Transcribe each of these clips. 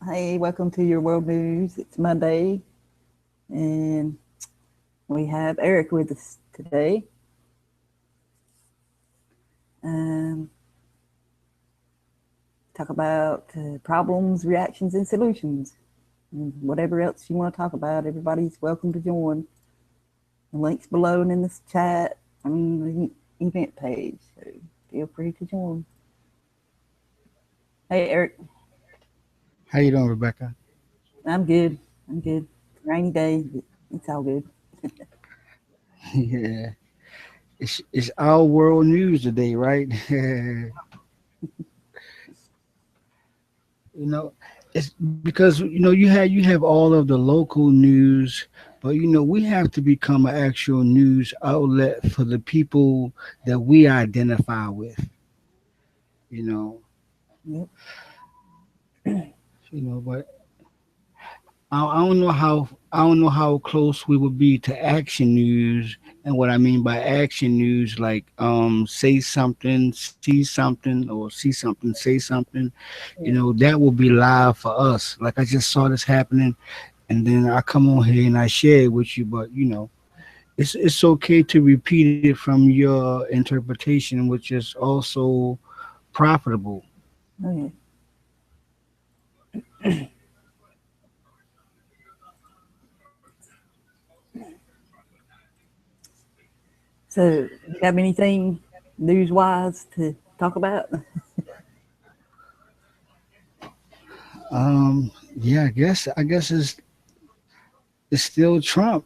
Hey, welcome to your world news. It's Monday, and we have Eric with us today. Um, talk about problems, reactions, and solutions, and whatever else you want to talk about. Everybody's welcome to join. The links below and in this chat on the event page. So feel free to join. Hey, Eric, How you doing, Rebecca? I'm good. I'm good. Rainy day, but it's all good. Yeah, it's our world news today, right? It's because you have all of the local news, but we have to become an actual news outlet for the people that we identify with. You know, Yep. but I don't know how close we would be to action news, and what I mean by action news, like say something, see something, or see something, say something. That will be live for us. Like I just saw this happening, and then I come on here and I share it with you. But it's okay to repeat it from your interpretation, which is also profitable. Oh, yeah. So, you have anything news wise to talk about? Yeah, I guess it's still Trump.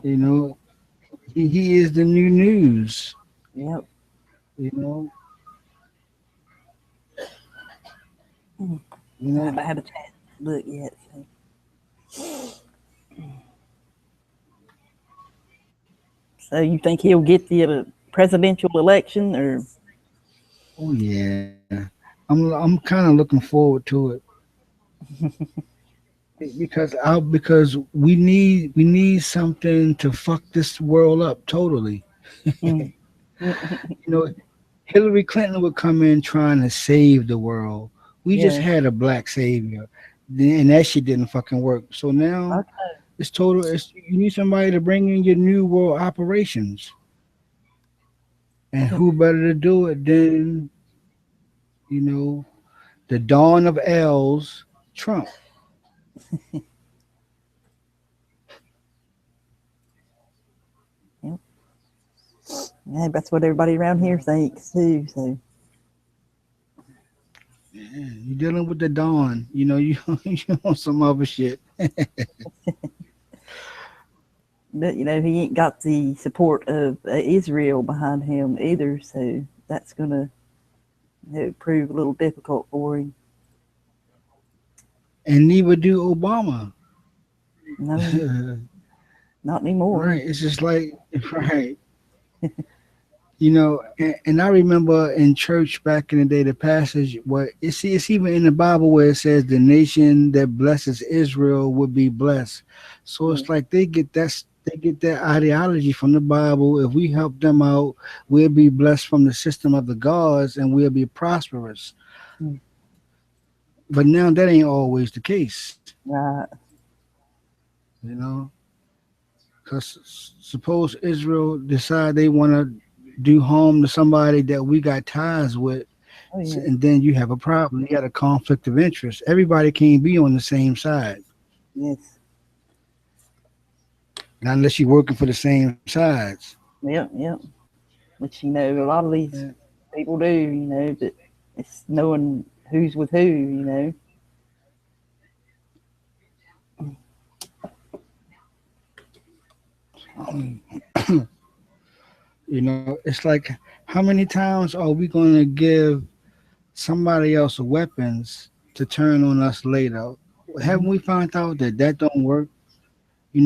you know, he is the new news. Yep. You know, Mm. you I know. haven't had a chance to look yet. So. You think he'll get the presidential election, or Oh yeah, I'm kind of looking forward to it because we need something to fuck this world up totally. mm. You know, Hillary Clinton would come in trying to save the world. We just Yeah, had a black savior, and that shit didn't fucking work. So now okay. it's total. You need somebody to bring in your new world operations, and who better to do it than you know the dawn of L's, Trump. Yep. Yeah, that's what everybody around here thinks too. So, Yeah, you're dealing with the dawn. You you on some other shit. but he ain't got the support of Israel behind him either. So that's gonna prove a little difficult for him. And neither do Obama. No, not anymore. Right. It's just like right. And I remember in church back in the day the passage where it's even in the Bible where it says the nation that blesses Israel would be blessed. So Yeah. it's like they get that ideology from the Bible. If we help them out, we'll be blessed from the system of the gods and we'll be prosperous. Mm. But now that ain't always the case, Right. you know. Because suppose Israel decide they want to do harm to somebody that we got ties with, Oh yeah. and then you have a problem. You got a conflict of interest. Everybody can't be on the same side, Yes. not unless you're working for the same sides. Yep. Yep. Which a lot of these Yeah. people do. But it's knowing who's with who. It's like how many times are we going to give somebody else weapons to turn on us later? Mm-hmm. Haven't we found out that that don't work? We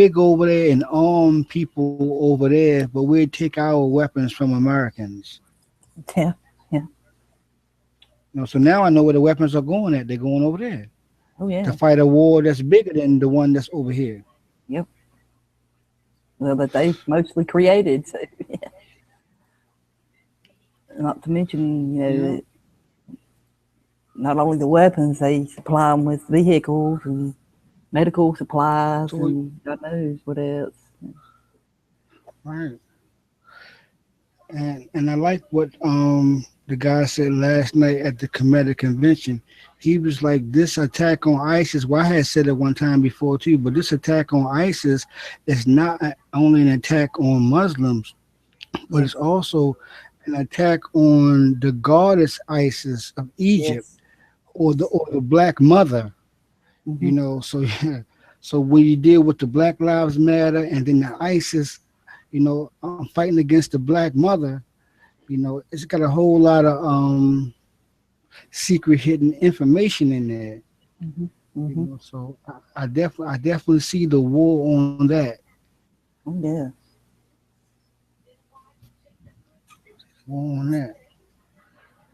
go over there and arm people over there, but we take our weapons from Americans. Yeah. Yeah. So now I know where the weapons are going at. They're going over there Oh to yeah. fight a war that's bigger than the one that's over here. Yep. Well, that they've mostly created. So, not to mention, You know, not only the weapons, they supply them with vehicles and medical supplies So and God knows what else. right, and I like what the guy said last night at the Comedic convention. He was like, this attack on ISIS. Well, I had said it one time before too, but this attack on ISIS is not only an attack on Muslims, but it's Yes, also an attack on the goddess Isis of Egypt, yes, yes. or the Black Mother. Hmm. So so when you deal with the Black Lives Matter and then the ISIS, fighting against the Black Mother, it's got a whole lot of secret hidden information in there. Hmm. Hmm. So I definitely see the war on that. Oh yeah. War on that.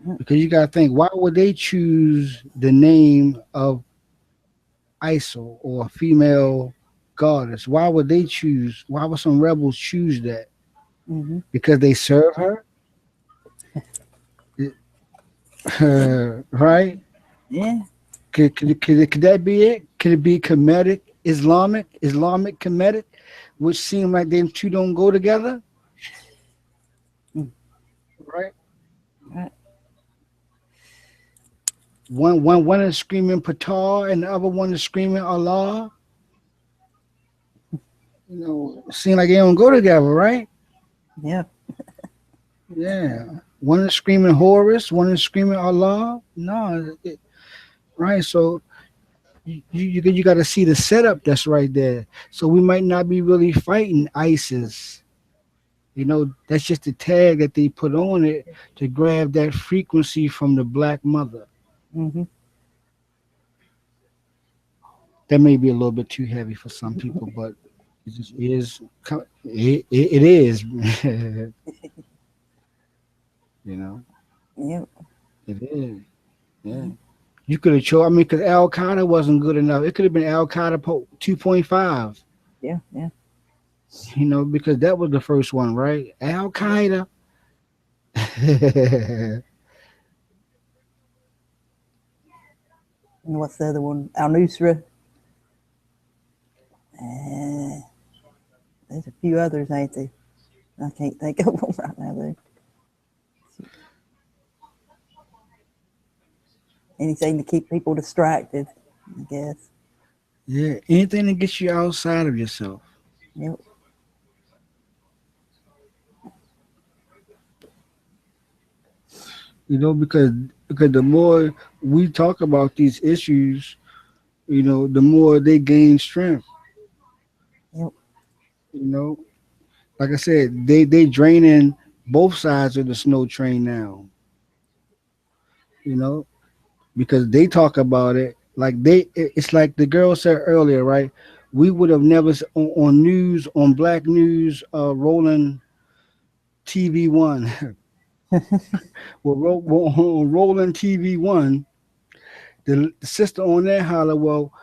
Mm. Because you gotta think, why would they choose the name of ISIL or a female goddess? Why would some rebels choose that? Hmm. Because they serve her? Right? Yeah. Could that be it? Could it be Kemetic, Islamic Kemetic, which seem like them two don't go together, Mm. right? Right. One is screaming Patar and the other one is screaming Allah. Seem like they don't go together, right? Yeah. Yeah. One is screaming Horus, one is screaming Allah. No, right? So you got to see the setup that's right there. So we might not be really fighting ISIS. That's just a tag that they put on it to grab that frequency from the Black Mother. Hmm. That may be a little bit too heavy for some people, but it just is. It is. you know, Yeah. it is. Yeah. Hmm. You could have chose. I mean, because Al Qaeda wasn't good enough. It could have been Al Qaeda 2.5. Yeah. Yeah. Because that was the first one, right? Al Qaeda. And what's the other one? Al Nusra. Uh, there's a few others, ain't there? I can't think of them right now. Though. Anything to keep people distracted, I guess. Yeah. Anything that gets you outside of yourself. Yep. Because the more we talk about these issues, the more they gain strength. Yep. You know, like I said, they draining both sides of the snow train now. You know, because they talk about it like it's like the girl said earlier, right? We would have never on news on black news, rolling TV1. Well, on rolling TV1, the sister on there holler, well,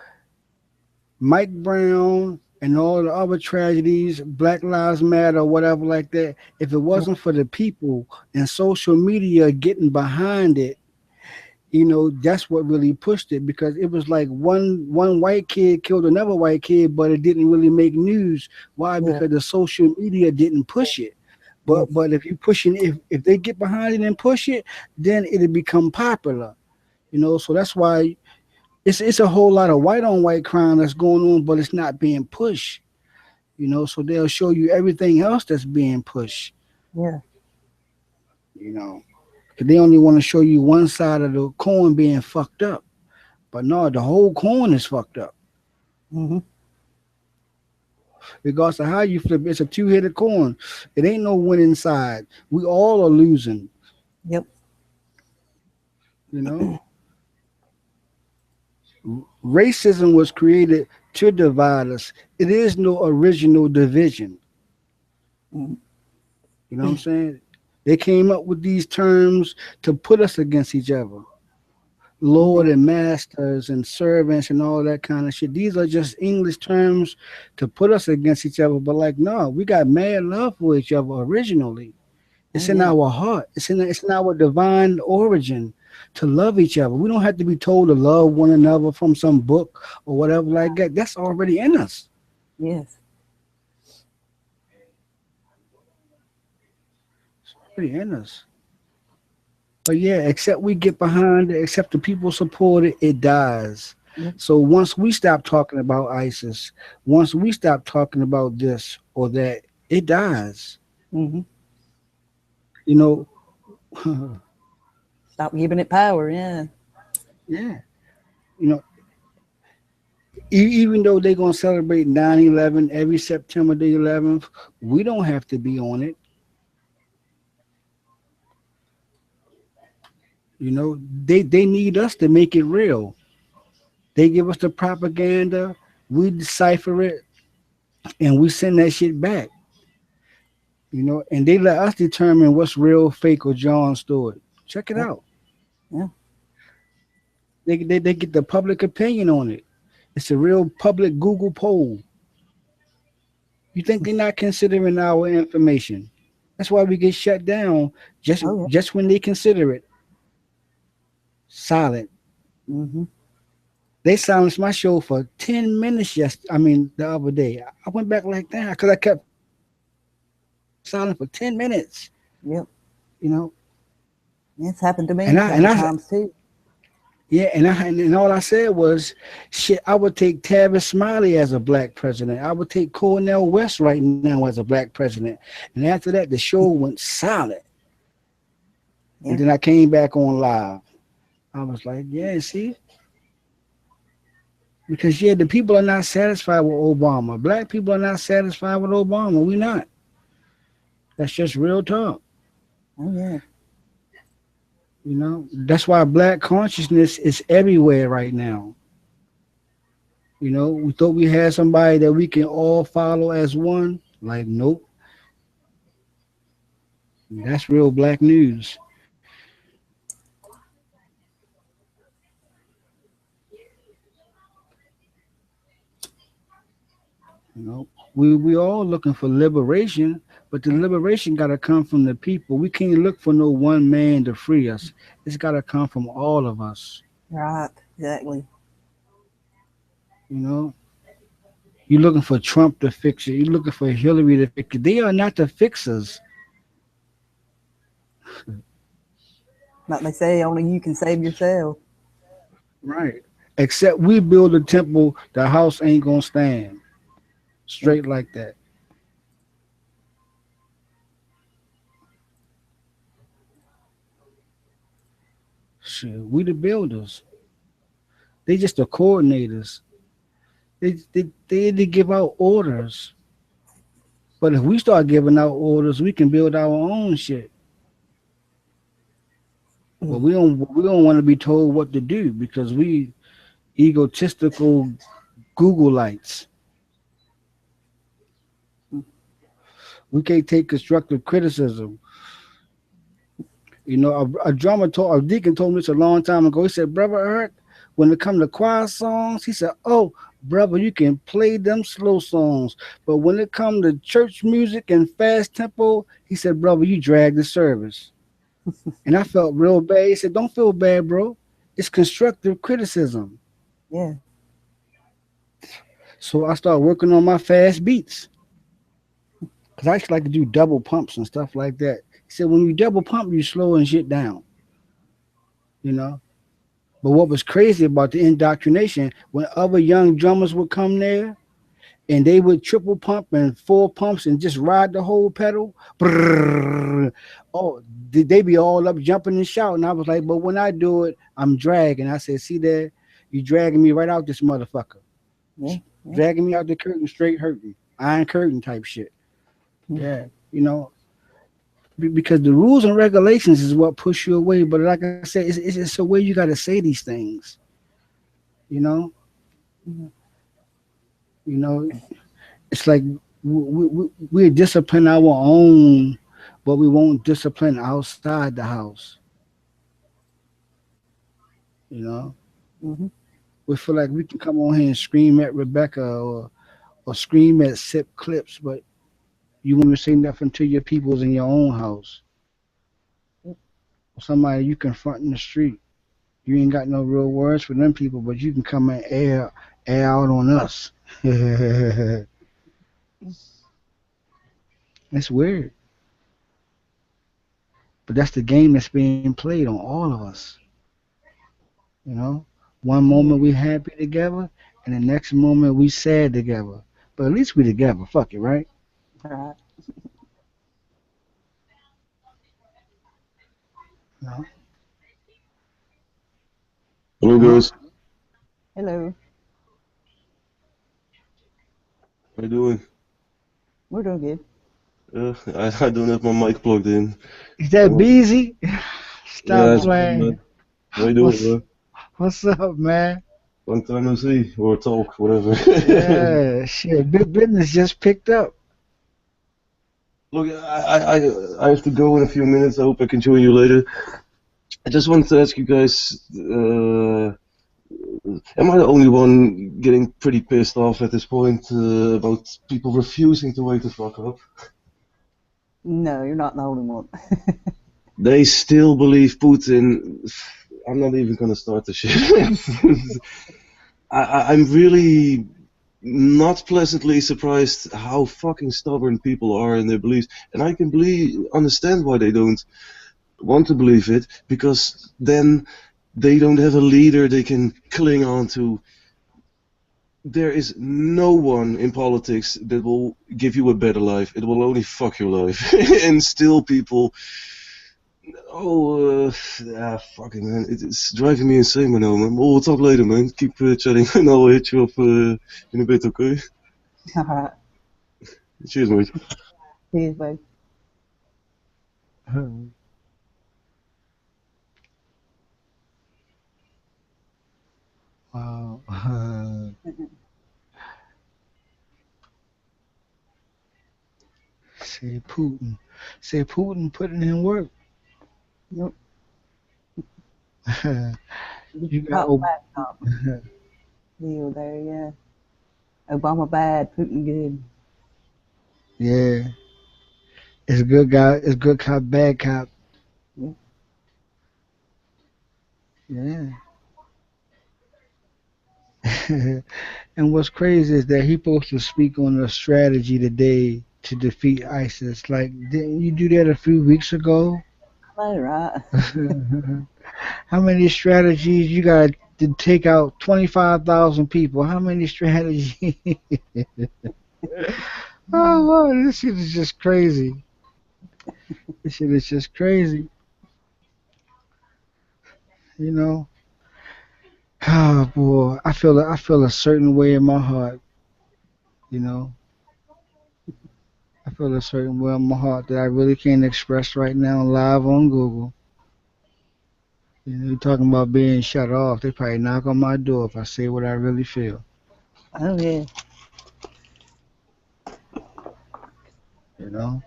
Mike Brown and all the other tragedies, Black Lives Matter, whatever like that. If it Yep. wasn't for the people and social media getting behind it, that's what really pushed it, because it was like one white kid killed another white kid, but it didn't really make news. Why? Yeah. Because the social media didn't push it. Yes. But if you pushing, if they get behind it and push it, then it'll become popular. So that's why it's a whole lot of white on white crime that's going on, but it's not being pushed. So they'll show you everything else that's being pushed. Yeah. You know, 'Cause they only want to show you one side of the coin being fucked up. But no, the whole coin is fucked up. Hmm. Regardless of how you flip it, it's a two-headed coin. It ain't no winning side. We all are losing. Yep. You know, racism was created to divide us. It is no original division. Mm. You know what I'm saying? They came up with these terms to put us against each other. Lord Yeah. and masters and servants and all that kind of shit. These are just English terms to put us against each other. But like, no, we got mad love for each other originally. Oh It's in yeah. our heart. It's in our divine origin. to love each other. We don't have to be told to love one another from some book or whatever like that. That's already in us. Yes. It's already in us. But yeah, except we get behind it, except the people support it, it dies. Yep. So once we stop talking about ISIS, once we stop talking about this or that, it dies. Mm-hmm. You know, Stop giving it power. Yeah. yeah. You know, even though they're gonna celebrate 9/11 every September the 11th, we don't have to be on it. You know, they need us to make it real. They give us the propaganda, we decipher it, and we send that shit back. You know, and they let us determine what's real, fake, or John Stewart. Check it Yep. out. Yeah. They get the public opinion on it. It's a real public Google poll. You think they're not considering our information? That's why we get shut down Oh yeah. just when they consider it silent. Mm-hmm. They silenced my show for 10 minutes. I mean, the other day, I went back like that because I kept silent for 10 minutes. You Yep. know, It's happened to and me a couple times too. yeah, and all I said was, shit. I would take Tavis Smiley as a black president. I would take Cornel West right now as a black president. And after that, the show went silent. And Yeah. then I came back on live. I was like, yeah, see, because yeah, the people are not satisfied with Obama. Black people are not satisfied with Obama. We not. That's just real talk. Oh yeah. You know, that's why black consciousness is everywhere right now. You know, we thought we had somebody that we can all follow as one. Like, nope, that's real black news. You know, we all looking for liberation, but the liberation got to come from the people. We can't look for no one man to free us. It's got to come from all of us. Right. Exactly. You know, you're looking for Trump to fix it. You're looking for Hillary to fix it. They are not the fixers. Like they say, only you can save yourself. Right. Except we build a temple, the house ain't gonna stand. Yep. Straight like that. Shit, we the builders. They just the coordinators. They need to give out orders. But if we start giving out orders, we can build our own shit. But Mm. we don't want to be told what to do because we egotistical Googleites. Mm. We can't take constructive criticism. You know, a deacon told me this a long time ago. He said, "Brother Eric, when it come to choir songs, he said, oh, brother, you can play them slow songs. But when it come to church music and fast tempo, he said, brother, you drag the service." And I felt real bad. He said, don't feel bad, bro. It's constructive criticism. Yeah. So I started working on my fast beats because I actually like to do double pumps and stuff like that. He said, when you double pump, you slowing shit down, you know. But what was crazy about the indoctrination, when other young drummers would come there and they would triple pump and four pumps and just ride the whole pedal, brrr, oh, they be all up jumping and shouting. I was like, but when I do it, I'm dragging. I said, see there, you dragging me right out this motherfucker. Yeah. Yeah. Dragging me out the curtain straight hurting. Iron curtain type shit. Mm. Yeah. You know, because the rules and regulations is what push you away. But like I said, it's a way you got to say these things. You know, Mm. you know, it's like we discipline our own, but we won't discipline outside the house. You know, Mm-hmm. we feel like we can come on here and scream at Rebecca or scream at Sip Clips, but you won't even say nothing to your peoples in your own house Yep. or somebody you confront in the street. You ain't got no real words for them people, but you can come and air out on us. It's weird, but that's the game that's being played on all of us. You know, one Yeah, moment we happy together, and the next moment we sad together. But at least we together. Fuck it, right? right. You know? Hello Huh? guys, Hello. how you doing? We're doing good. I don't have my mic plugged in. Is that Oh, Beezy? yeah, Stop it's me, playing. man. How you doing, What's bro? what's up, man? Long time no see or talk, whatever. Yeah, shit. Big business just picked up. Look, I have to go in a few minutes. I hope I can join you later. I just wanted to ask you guys, am I the only one getting pretty pissed off at this point about people refusing to wake the fuck up? No, you're not the only one. They still believe Putin. I'm not even gonna start the shit. I'm really not pleasantly surprised how fucking stubborn people are in their beliefs, and I can understand why they don't want to believe it because then they don't have a leader they can cling on to. There is no one in politics that will give you a better life. It will only fuck your life, and still people. Oh, fucking man, it's driving me insane, man. Now, man. Well, we'll talk later, man. Keep chatting, and I'll hit you up in a bit, okay? All right. Cheers, mate. Cheers, babe. Wow. Say Putin. Say Putin putting in work. Nope. You You got pop back up. Deal there, yeah. Obama bad, Putin good. yeah. It's good guy. It's good cop, bad cop. Yeah. Yeah. And what's crazy is that he supposed to speak on a strategy today to defeat ISIS. Like, didn't you do that a few weeks ago? All right. How many strategies you got to take out 25,000 people? How many strategies? Oh, this shit is just crazy. This shit is just crazy. You know. Oh boy, I feel a certain way in my heart. You know, I feel a certain way in my heart that I really can't express right now live on Google. You know, you talking about being shut off. They probably knock on my door if I say what I really feel. Oh, yeah. You know,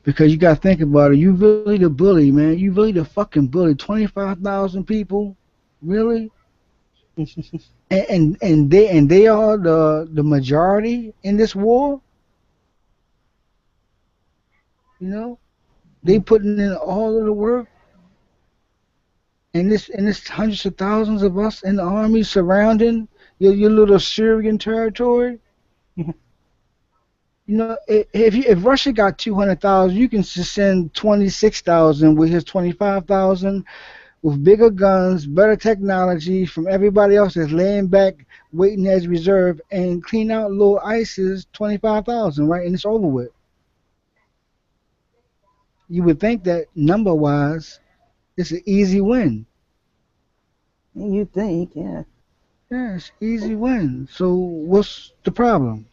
because you got to think about it. You really the bully, man. You really the fucking bully. 25,000 people, really? And they are the majority in this war. You know, they putting in all of the work, and this hundreds of thousands of us in the army surrounding your little Syrian territory. You know, if Russia got 200,000, you can just send 26,000 with his 25,000 with bigger guns, better technology from everybody else that's laying back waiting as reserve and clean out little ISIS 25,000, right? And it's over with. You would think that number wise, it's an easy win. You think, yeah. Yeah, it's easy win. So what's the problem?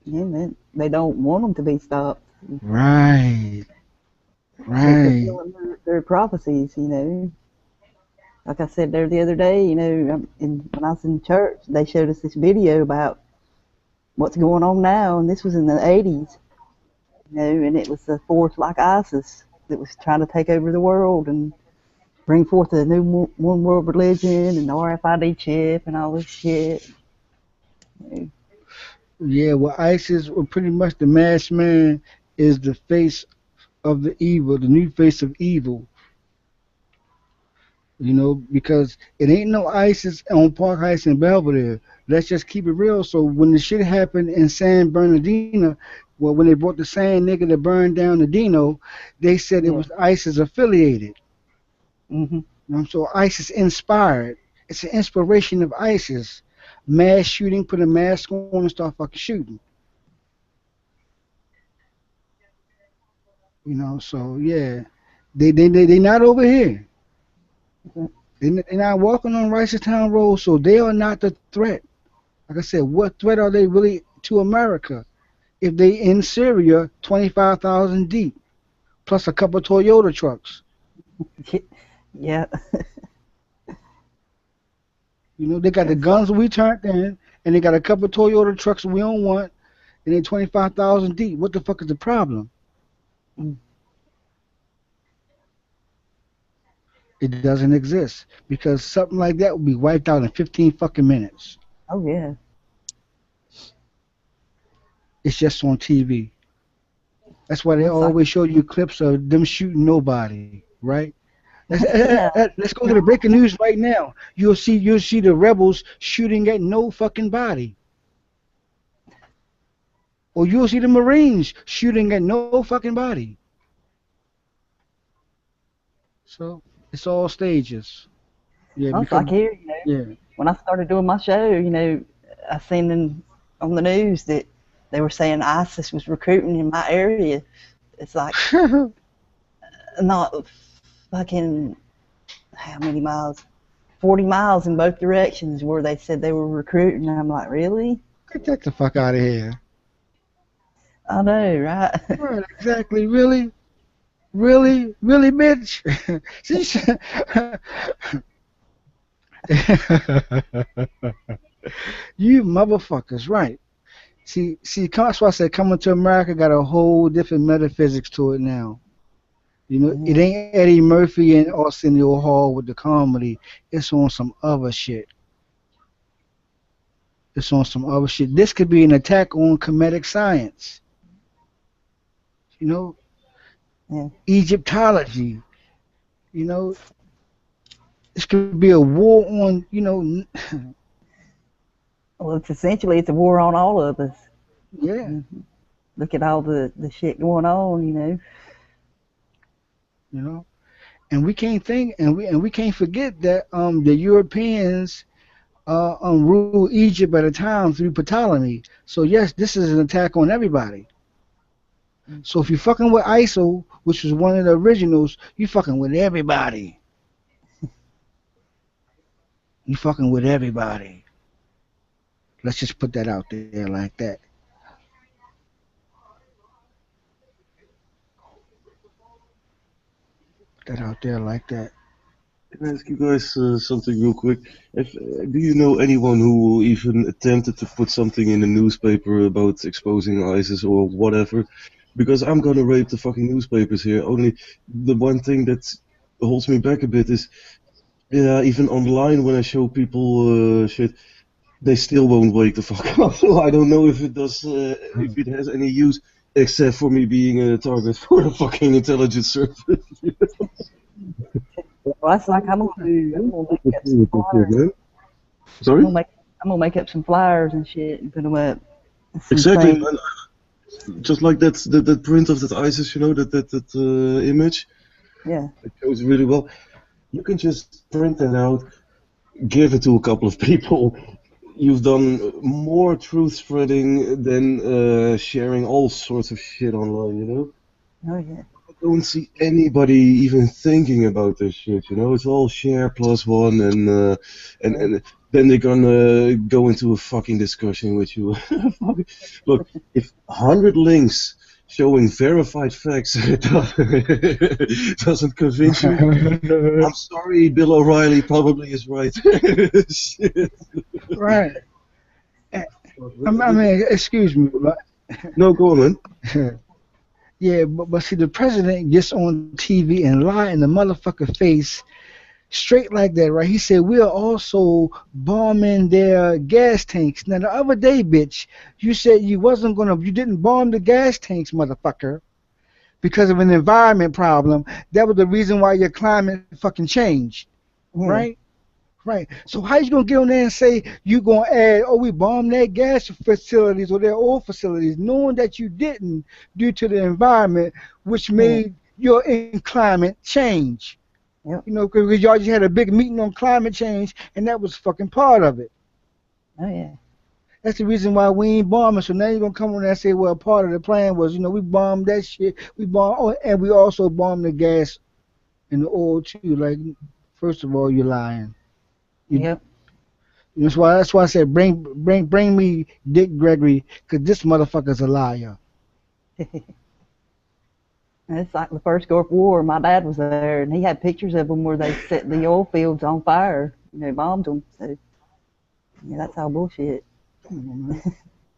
Yeah, they don't want them to be stopped. Right, They're right. fulfilling their prophecies, you know. Like I said there the other day, you know, when I was in church, they showed us this video about what's going on now, and this was in the 80s, you know, and it was a force like ISIS that was trying to take over the world and bring forth a new one world religion and the RFID chip and all this shit. You know. Yeah, well, ISIS, well, pretty much the masked man is the face of the evil, the new face of evil. Because it ain't no ISIS on Park Heights in Belvedere. Let's just keep it real. So when the shit happened in San Bernardino, well, when they brought the same nigga to burn down the Dino, they said it Yeah. was ISIS affiliated. Hmm. So ISIS inspired. It's an inspiration of ISIS. Mass shooting, put a mask on and start fucking shooting. So yeah, they not over here. They're not walking on Town Road, so they are not the threat. Like I said, what threat are they really to America if they in Syria 25,000 deep plus a couple Toyota trucks? Yeah. They got the It's like, guns we turned in, and they got a couple Toyota trucks we don't want, and they're 25,000 deep. What the fuck is the problem? mm, It doesn't exist because something like that would be wiped out in 15 fucking minutes. oh yeah. It's just on TV. That's why they Well, it's like, always show you clips of them shooting nobody, right? yeah. Let's go to the breaking news right now. You'll see the rebels shooting at no fucking body, or you'll see the Marines shooting at no fucking body. So it's all stages. Yeah, Well, it's because like here, yeah. when I started doing my show, I seen on the news that they were saying ISIS was recruiting in my area. It's like not fucking how many miles? 40 miles in both directions where they said they were recruiting. I'm like, really? Get the fuck out of here. I know, right? Right, exactly. Really, really, really, bitch. See, you motherfuckers, right? That's why I said coming to America got a whole different metaphysics to it now. It Yeah, ain't Eddie Murphy and Arsenio Hall with the comedy. It's on some other shit. It's on some other shit. This could be an attack on comedic science. You know, yeah. Egyptology. You know, this could be a war on. Well, it's a war on all of us. Yeah. Mhm. Look at all the shit going on, You know, and we can't think, and we can't forget that the Europeans ruled Egypt at a time through Ptolemy. So yes, this is an attack on everybody. So if you're fucking with ISIL, which was one of the originals, you fucking with everybody. You fucking with everybody. Let's just put that out there like that. Put that out there like that. Can I ask you guys something real quick? Do you know anyone who even attempted to put something in the newspaper about exposing ISIS or whatever? Because I'm gonna rape the fucking newspapers here. Only the one thing that holds me back a bit is, yeah, even online when I show people shit, they still won't wake the fuck up. So I don't know if it does, if it has any use, except for me being a target for a fucking intelligence service. Well, that's like I'm gonna do. I'm gonna make up some flyers. I'm Sorry? gonna make I'm gonna make up some flyers and shit and put them up. Some Exactly, saying, man. Just like that print of that ISIS, that image, yeah, it shows really well. You can just print that out, give it to a couple of people. You've done more truth spreading than sharing all sorts of shit online. oh yeah, I don't see anybody even thinking about this shit. It's all share plus one, and yeah. and then they're gonna go into a fucking discussion with you. Look, if 100 links showing verified facts doesn't convince you, I'm sorry, Bill O'Reilly probably is right. Shit. Right. I mean, excuse me, but No, go on, man. yeah, but see, the president gets on TV and lie in the motherfucker face straight like that, right? He said we are also bombing their gas tanks. Now the other day, bitch, you said you didn't bomb the gas tanks, motherfucker, because of an environment problem. That was the reason why your climate fucking changed. Yeah. right? Right. So how you gonna get on there and say you gonna add, oh, we bombed their gas facilities or their oil facilities, knowing that you didn't due to the environment, which Yeah. made your in climate change. You Yep. know, because y'all just had a big meeting on climate change, and that was fucking part of it. Oh yeah. That's the reason why we ain't bombing. So now you're gonna come on there and say, well, part of the plan was, we bombed that shit. We bombed, oh, and we also bombed the gas and the oil too. Like, first of all, you're lying. You Yep. That's why I said bring me Dick Gregory, because this motherfucker's a liar. It's like the first Gulf War. My dad was there, and he had pictures of them where they set the oil fields on fire. They bombed them. So yeah, that's all bullshit. Come on, man.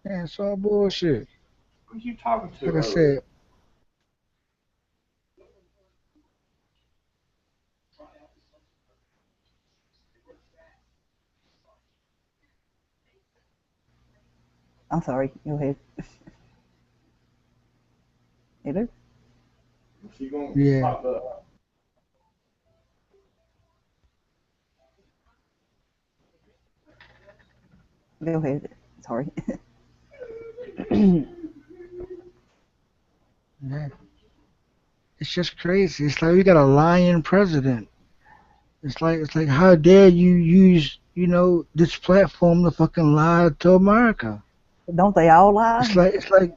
Yeah, it's all bullshit. Who you talking to Like I earlier? said, I'm sorry. Go ahead. Either. She gonna yeah, pop up. Go ahead. Sorry. yeah. It's just crazy. It's like we got a lying president. It's like how dare you use this platform to fucking lie to America? Don't they all lie? It's like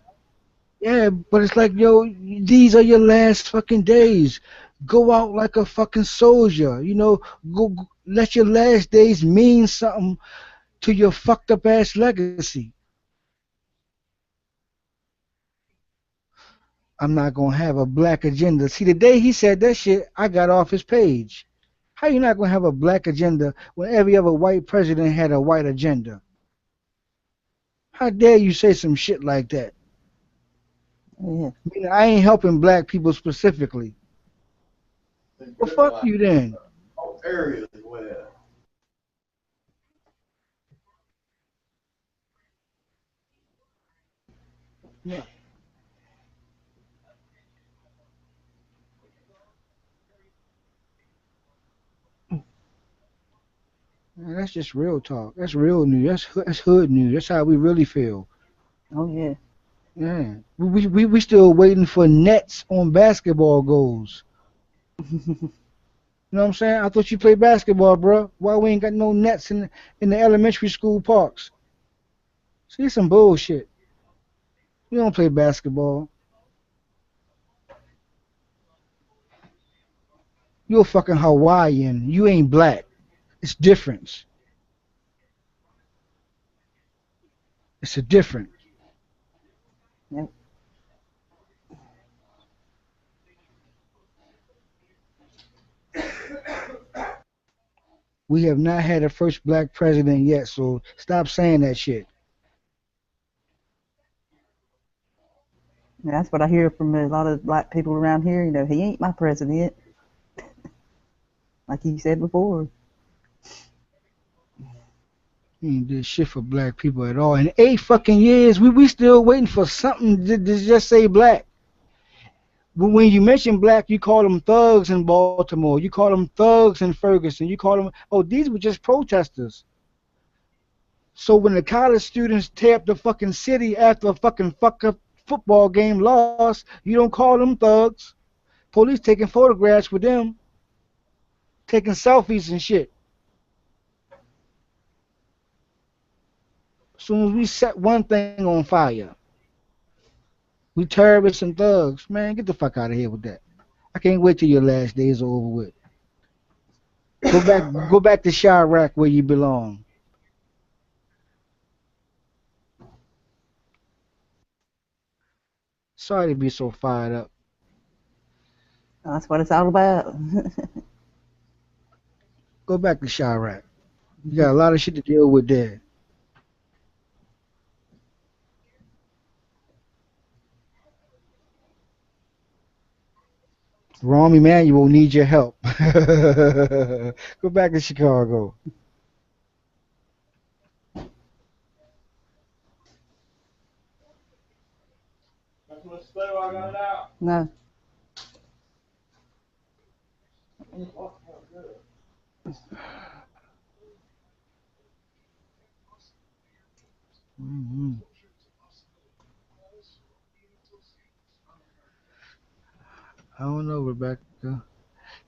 yeah, but it's like, yo, these are your last fucking days. Go out like a fucking soldier. Let your last days mean something to your fucked up ass legacy. I'm not gonna have a black agenda. See, the day he said that shit, I got off his page. How you not gonna have a black agenda when every other white president had a white agenda? How dare you say some shit like that? Yeah. I mean, I ain't helping black people specifically. Then Well, good fuck luck. you then. All areas where Yeah, man, that's just real talk. That's real news. That's hood news. That's how we really feel. Oh yeah. Yeah, we still waiting for nets on basketball goals. You know what I'm saying? I thought you played basketball, bro. Why we ain't got no nets in the elementary school parks? See, some bullshit. You don't play basketball. You're a fucking Hawaiian. You ain't black. It's different. It's a difference. Yep. We have not had a first black president yet, so stop saying that shit. Yeah, that's what I hear from a lot of black people around here. He ain't my president, like you said before. He ain't did shit for black people at all. In 8 fucking years, we still waiting for something to just say black. But when you mention black, you call them thugs in Baltimore. You call them thugs in Ferguson. You call them, oh, these were just protesters. So when the college students tear up the fucking city after a fucking fuck up football game loss, you don't call them thugs. Police taking photographs with them, taking selfies and shit. As soon as we set one thing on fire, we terrorists and thugs. Man, get the fuck out of here with that. I can't wait till your last days are over with. Go back to Chirac where you belong. Sorry to be so fired up. That's what it's all about. Go back to Chirac. You got a lot of shit to deal with there. Rahm Emanuel needs your help. Go back to Chicago. that's what stay I got it out. No. Oh, good. Hmm. I don't know, Rebecca.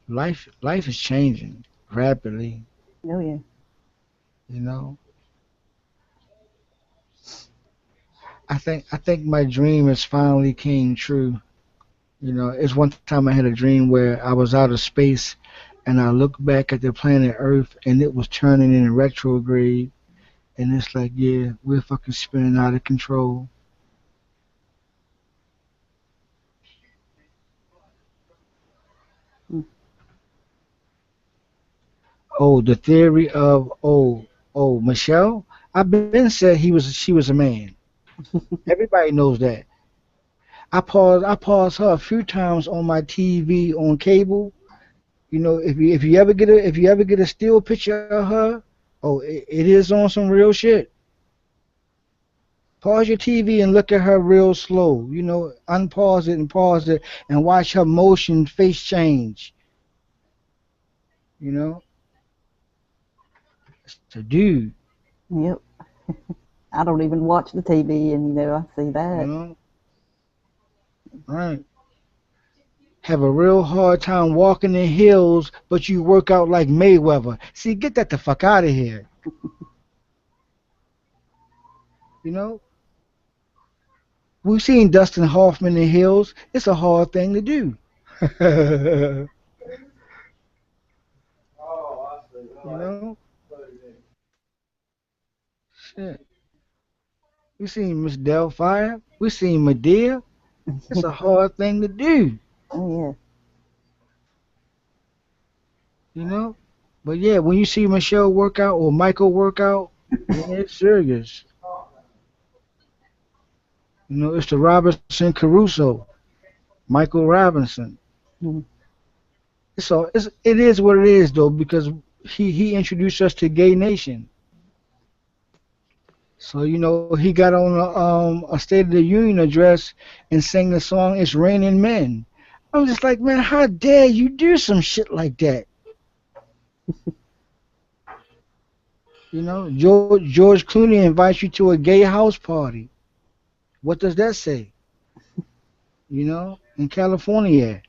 Life is changing rapidly. Oh yeah. You know, I think my dream has finally came true. You know, it's one time I had a dream where I was out of space and I looked back at the planet Earth and it was turning in retrograde. And it's like, yeah, we're fucking spinning out of control. Mm. Oh, the theory of Michelle. I've been said she was a man. Everybody knows that. I paused her a few times on my TV on cable. You know, if you ever get a still picture of her, oh, it is on some real shit. Pause your TV and look at her real slow. You know, unpause it and pause it and watch her motion face change. You know, it's a dude. Yep. I don't even watch the TV, and I see You that. know, right? Have a real hard time walking in hills, but you work out like Mayweather. See, get that the fuck out of here. You know, we've seen Dustin Hoffman in hills. It's a hard thing to do. You Oh, I see. Well, know, put it in. shit. We seen Miss Delphia. We seen Medea. It's a hard thing to do. Oh You know. But yeah, when you see Michelle work out or Michael work out, yeah, it's serious. You know, it's the Robinson Caruso, Michael Robinson. yeah. Mm. It is what it is though because he introduced us to Gay Nation. So you know he got on a State of the Union address and sang the song "It's Raining Men." I'm just like, man, how dare you do some shit like that? You know, George Clooney invites you to a gay house party. What does that say? You know, in California,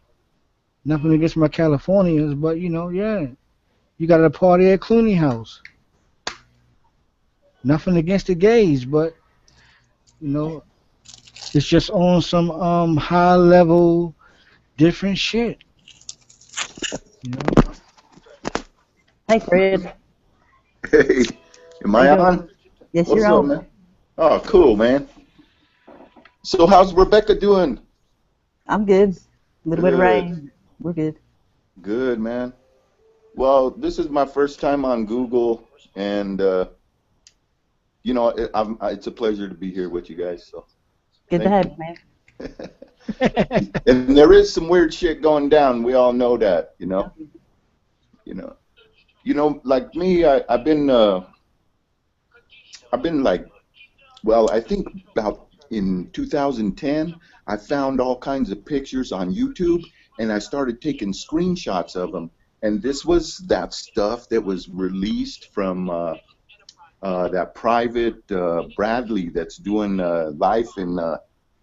nothing against my Californians, but you know, yeah, you got a party at Clooney House. Nothing against the gays, but you know, it's just on some high level different shit. You know, Hey, Fred. Hey, am How you I doing? on? Yes, you're What's up, on. man? Oh, cool, man. So, how's Rebecca doing? I'm good. A little bit of Good, rain. We're good. good, man. Well, this is my first time on Google, and it's a pleasure to be here with you guys. So, Good to thank have you. you, man. And there is some weird shit going down. We all know that, You know, like me, I've been like, well, I think about in 2010, I found all kinds of pictures on YouTube and I started taking screenshots of them. And this was that stuff that was released from that private Bradley that's doing life in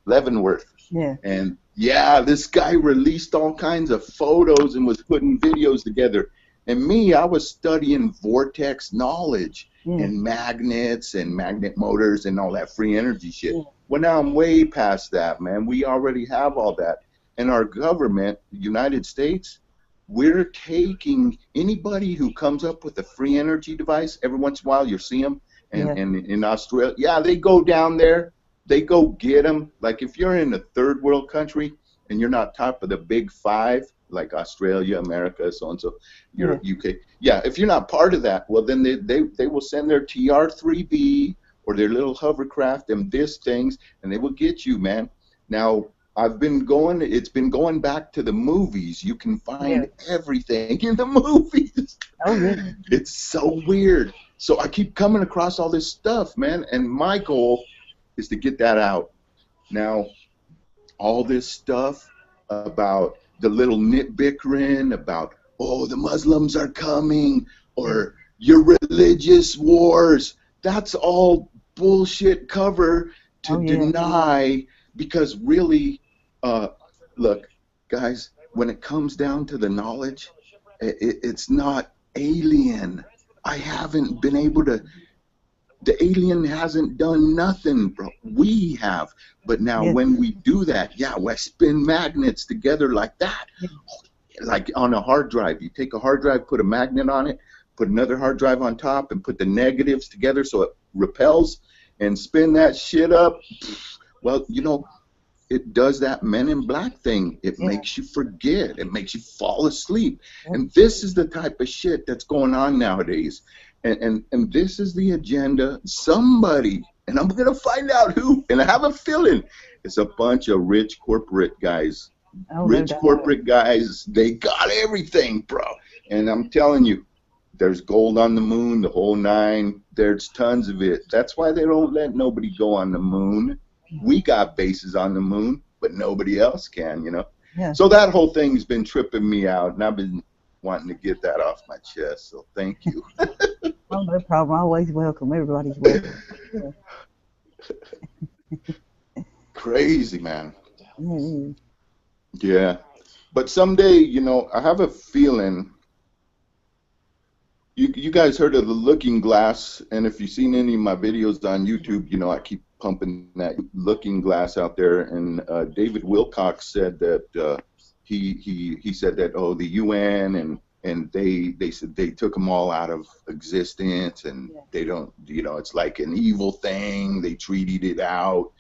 Leavenworth. Yeah, And yeah, this guy released all kinds of photos and was putting videos together. And me, I was studying vortex knowledge yeah, and magnets and magnet motors and all that free energy shit. yeah, Well, now I'm way past that, man. We already have all that. And our government, the United States, we're taking anybody who comes up with a free energy device. Every once in a while, you'll see them. yeah, And in Australia, yeah, they go down there, they go get them. Like if you're in a third world country and you're not top of the big five, like Australia, America, so and so, yeah, you're UK. Yeah, if you're not part of that, well, then they will send their TR-3B or their little hovercraft and this things, and they will get you, man. Now, it's been going back to the movies. You can yeah. find everything in the movies. Oh, yeah. It's so weird. So I keep coming across all this stuff, man, and my goal is to get that out. Now, all this stuff about the little nitbickering about, oh, the Muslims are coming, or your religious wars. That's all bullshit cover to Oh yeah. deny, because really, uh, look, guys, when it comes down to the knowledge, it's not alien. I haven't been able to, the alien hasn't done nothing, bro. We have. But now Yes. when we do that, yeah, we spin magnets together like that, like on a hard drive. You take a hard drive, put a magnet on it, put another hard drive on top, and put the negatives together so it repels, and spin that shit up. Well, it does that Men in Black thing. It Yeah. makes you forget. It makes you fall asleep. Yep. And this is the type of shit that's going on nowadays. And this is the agenda. Somebody, and I'm gonna find out who, and I have a feeling it's a bunch of rich corporate guys. Oh, no Rich doubt. corporate guys, they got everything, bro. And I'm telling you, there's gold on the moon, the whole nine. There's tons of it. That's why they don't let nobody go on the moon. We got bases on the moon, but nobody else can. Yeah. So that whole thing's been tripping me out, and I've been wanting to get that off my chest. So thank you. Oh, no problem. Always welcome. Everybody's welcome. Crazy, man. Yeah, it is. Yeah. But someday, I have a feeling. You guys heard of the Looking Glass, and if you've seen any of my videos on YouTube, I keep pumping that Looking Glass out there. And David Wilcox said that he said that the UN and they said they took them all out of existence, and they don't, it's like an evil thing. They treated it out.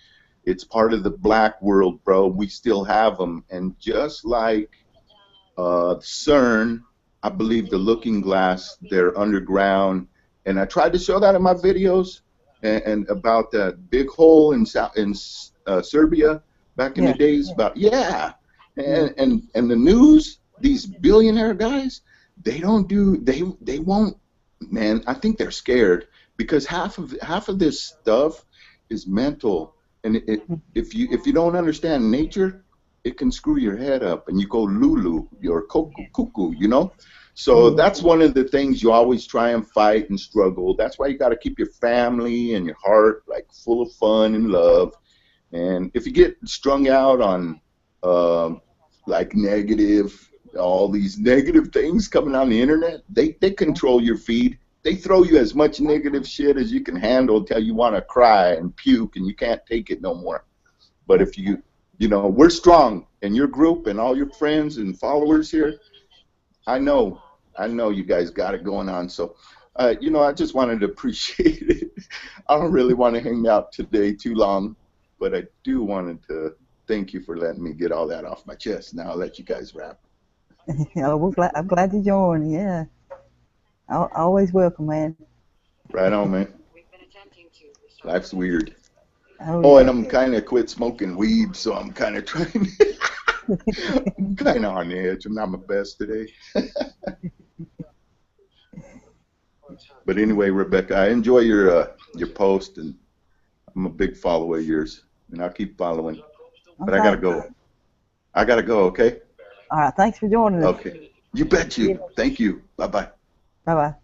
It's part of the black world, bro. We still have them, and just like CERN, I believe the Looking Glass, they're underground, and I tried to show that in my videos, and about that big hole in Serbia back in the days. About and the news, these billionaire guys, they won't, man. I think they're scared because half of this stuff is mental, and if you don't understand nature, it can screw your head up and you go lulu, you're cuckoo. So that's one of the things you always try and fight and struggle. That's why you got to keep your family and your heart like full of fun and love. And if you get strung out on like all these negative things coming on the internet, they control your feed. They throw you as much negative shit as you can handle until you want to cry and puke and you can't take it no more. But if we're strong, and your group and all your friends and followers here, I know you guys got it going on. So, I just wanted to appreciate it. I don't really want to hang out today too long, but I do wanted to thank you for letting me get all that off my chest. Now I'll let you guys wrap. Oh, I'm glad you joined. Yeah. Always welcome, man. Right on, man. Life's weird. Oh, And I'm kind of quit smoking weed, so I'm kind of trying. I'm kind of on the edge. I'm not my best today. But anyway, Rebecca, I enjoy your post, and I'm a big follower of yours, and I'll keep following. But I gotta go. Okay? All right. Thanks for joining us. Okay. You bet you. Thank you. Bye-bye. Bye-bye.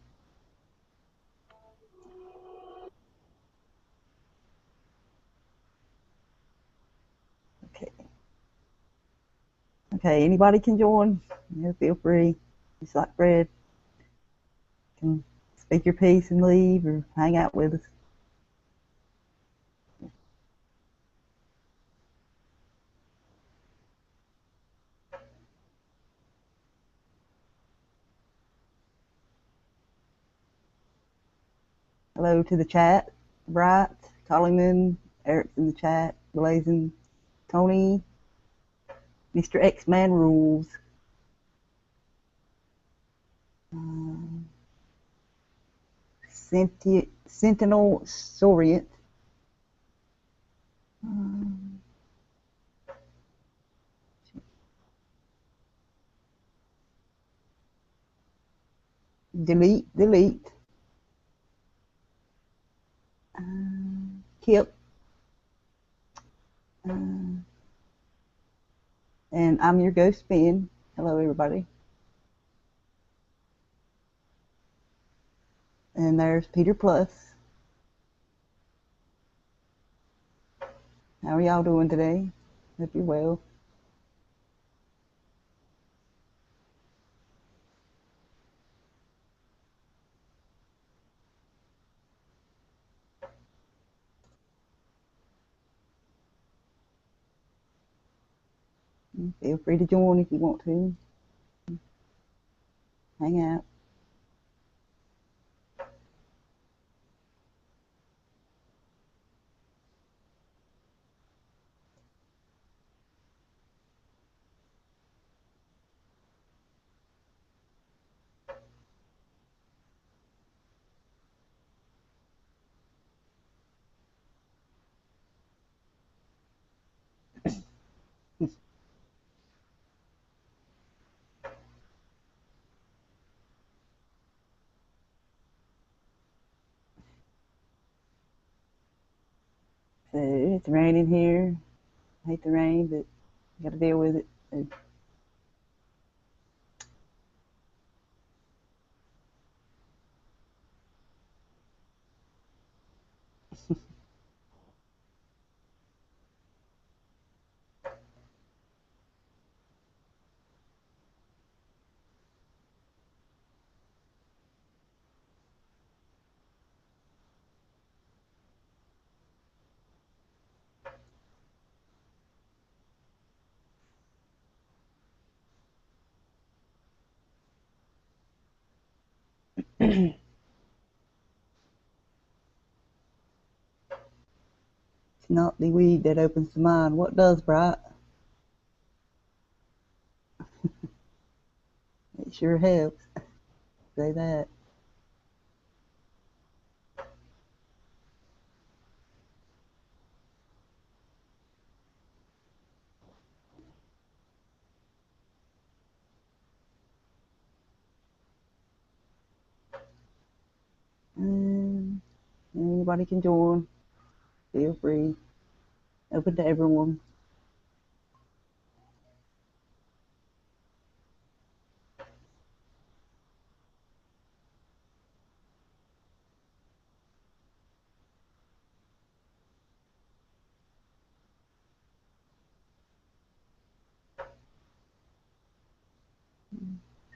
Okay, anybody can join. Feel free. Just like Fred. Can speak your piece and leave or hang out with us. Hello to the chat. Bright, Collingman, Eric's in the chat, Blazing, Tony, Mr. X-Man Rules. Sentinel Sorient. Delete. Kip. And I'm your ghost Ben. Hello, everybody. And there's Peter Plus. How are y'all doing today? Hope you're well. Feel free to join if you want to. Hang out. So it's raining here. I hate the rain, but you got to deal with it. So, it's not the weed that opens the mind. What does, Bright? It sure helps. Say that. Um, Anybody can join. Feel free. Open to everyone.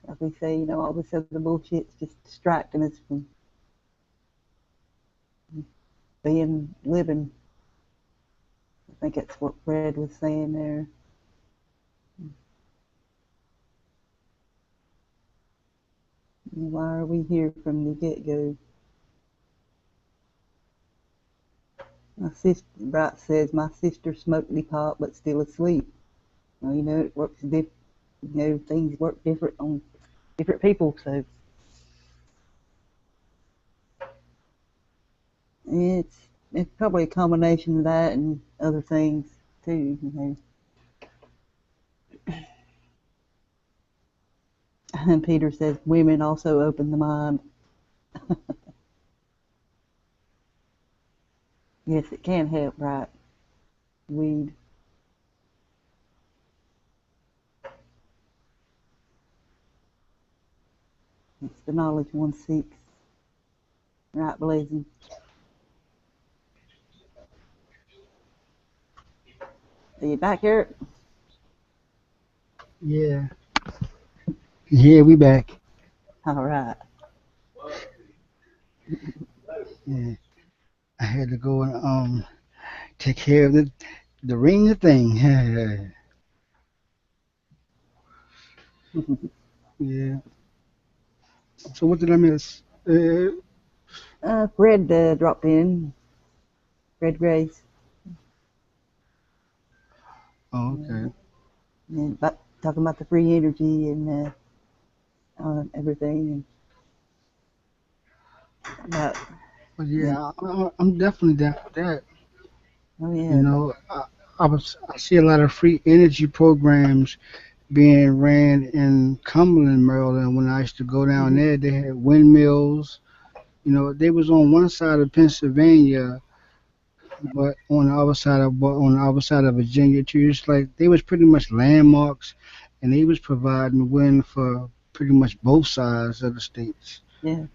Like we say, all this other bullshit's just distracting us from being living. I think that's what Fred was saying there. Why are we here from the get-go? My sister, Bright says, my sister smoked the pot but still asleep. Well, it works things work different on different people, so it's probably a combination of that and other things too. And Peter says women also open the mind. Yes, it can help, right? Weed. It's the knowledge one seeks. Right, Blazing? Are you back here? Yeah. Yeah, we back. All right. Yeah. I had to go and take care of the ring thing. Yeah. So what did I miss? Fred dropped in. Fred Grace. Oh, okay. And talking about the free energy and everything. And about, But and, yeah, I'm definitely down with that. oh You yeah, know, I see a lot of free energy programs being ran in Cumberland, Maryland. When I used to go down mm-hmm, there, they had windmills. You know, they was on one side of Pennsylvania, but on the other side of Virginia too. It's like they was pretty much landmarks, and they was providing wind for pretty much both sides of the states. yeah.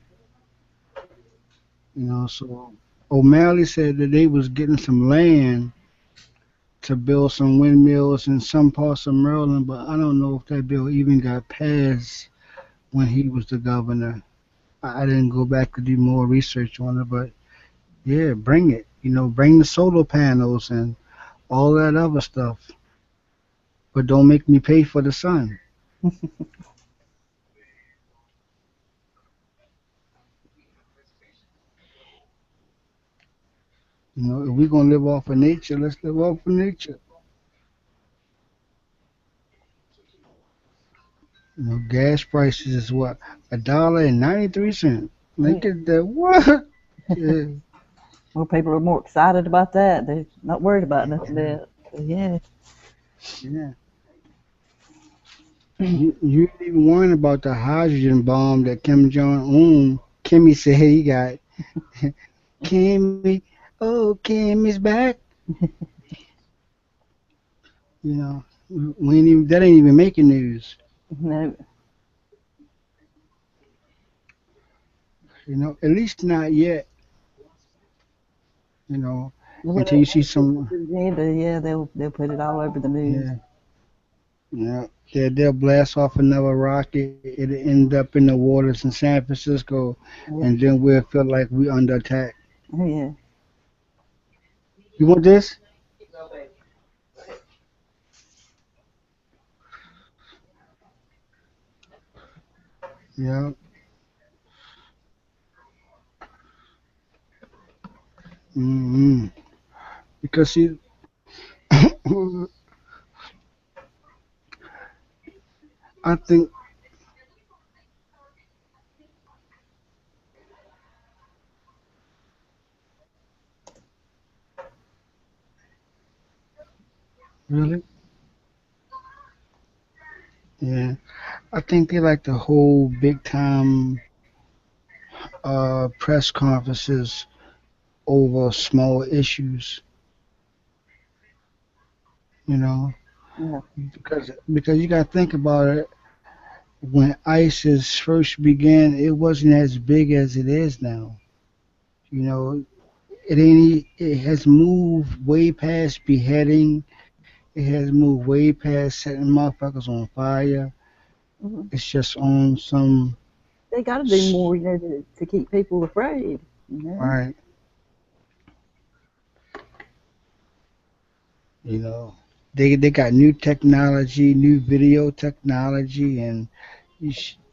So O'Malley said that they was getting some land to build some windmills in some parts of Maryland, but I don't know if that bill even got passed when he was the governor. I didn't go back to do more research on it, but yeah, bring it. Bring the solar panels and all that other stuff, but don't make me pay for the sun. If we're gonna live off of nature, let's live off of nature. Gas prices is what, $1.93. Oh, Look at that. What? Yeah, well, people are more excited about that. They're not worried about nothing else. So, yeah. yeah. You ain't even worrying about the hydrogen bomb that Kim Jong Un. Kimmy said he got. Kimmy, oh Kimmy's back. We ain't even that ain't even making news. No, At least not yet. You know, when until you it see gets some. to the agenda, yeah, they'll put it all over the news. Yeah, yeah. They'll blast off another rocket. It'll end up in the waters in San Francisco, Yeah. and then we'll feel like we under attack. Oh yeah. You want this? Yeah. hmm Because see, I think really, yeah. I think they like to hold big time press conferences over small issues. You know, Yeah. because you got to think about it. When ISIS first began, it wasn't as big as it is now. You know, it has moved way past beheading. It has moved way past setting motherfuckers on fire. Mhm. It's just on some They got to do more, to keep people afraid. You know. right. You know, they got new technology, new video technology, and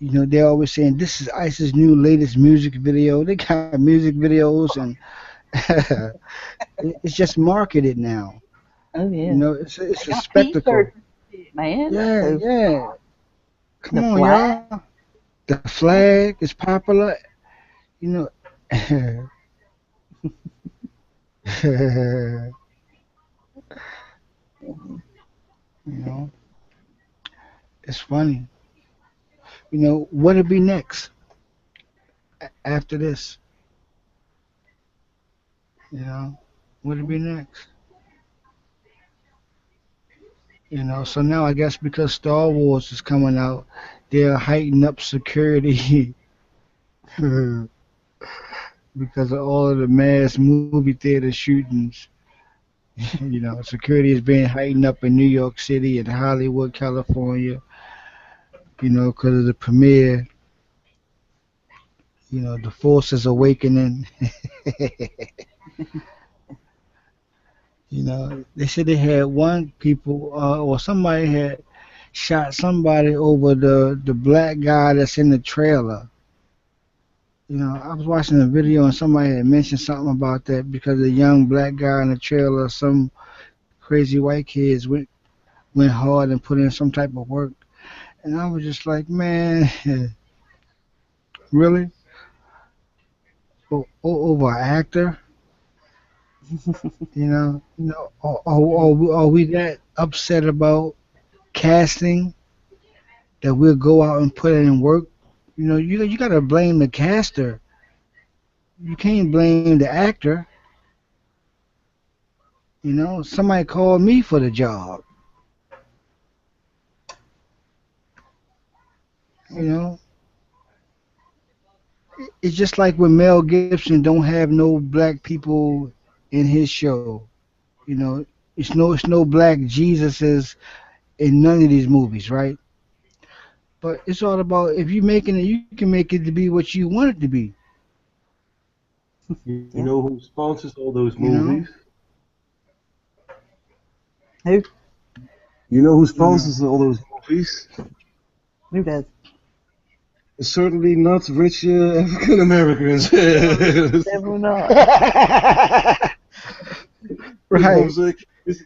they're always saying this is ISIS' new latest music video. They got music videos, and it's just marketed now. Oh yeah. It's They a got spectacle. T-shirts and shit, man. Yeah, So yeah. the Come on, flag. y'all. The flag is popular. You know, you know, it's funny. What'll be next after this? You know, what'll be next? So now I guess because Star Wars is coming out, they're heightening up security because of all of the mass movie theater shootings. Security is being heightened up in New York City and Hollywood, California. Because of the premiere. The Force is awakening. They said they had one people or somebody had shot somebody over the black guy that's in the trailer. I was watching a video and somebody had mentioned something about that because the young black guy in the trailer, some crazy white kids went hard and put in some type of work, and I was just like, man, really? Over an actor? Are we that upset about casting that we'll go out and put in work? You got to blame the caster. You can't blame the actor. Somebody called me for the job. You know, It's just like when Mel Gibson don't have no black people in his show. You know, it's no black Jesuses in none of these movies, right? But it's all about if you're making it, you can make it to be what you want it to be. You Yeah. know who sponsors all those You know, movies? Who? You know who you know. sponsors all those movies? Who does? Certainly not rich African Americans. Definitely not. You know what I'm Right. saying?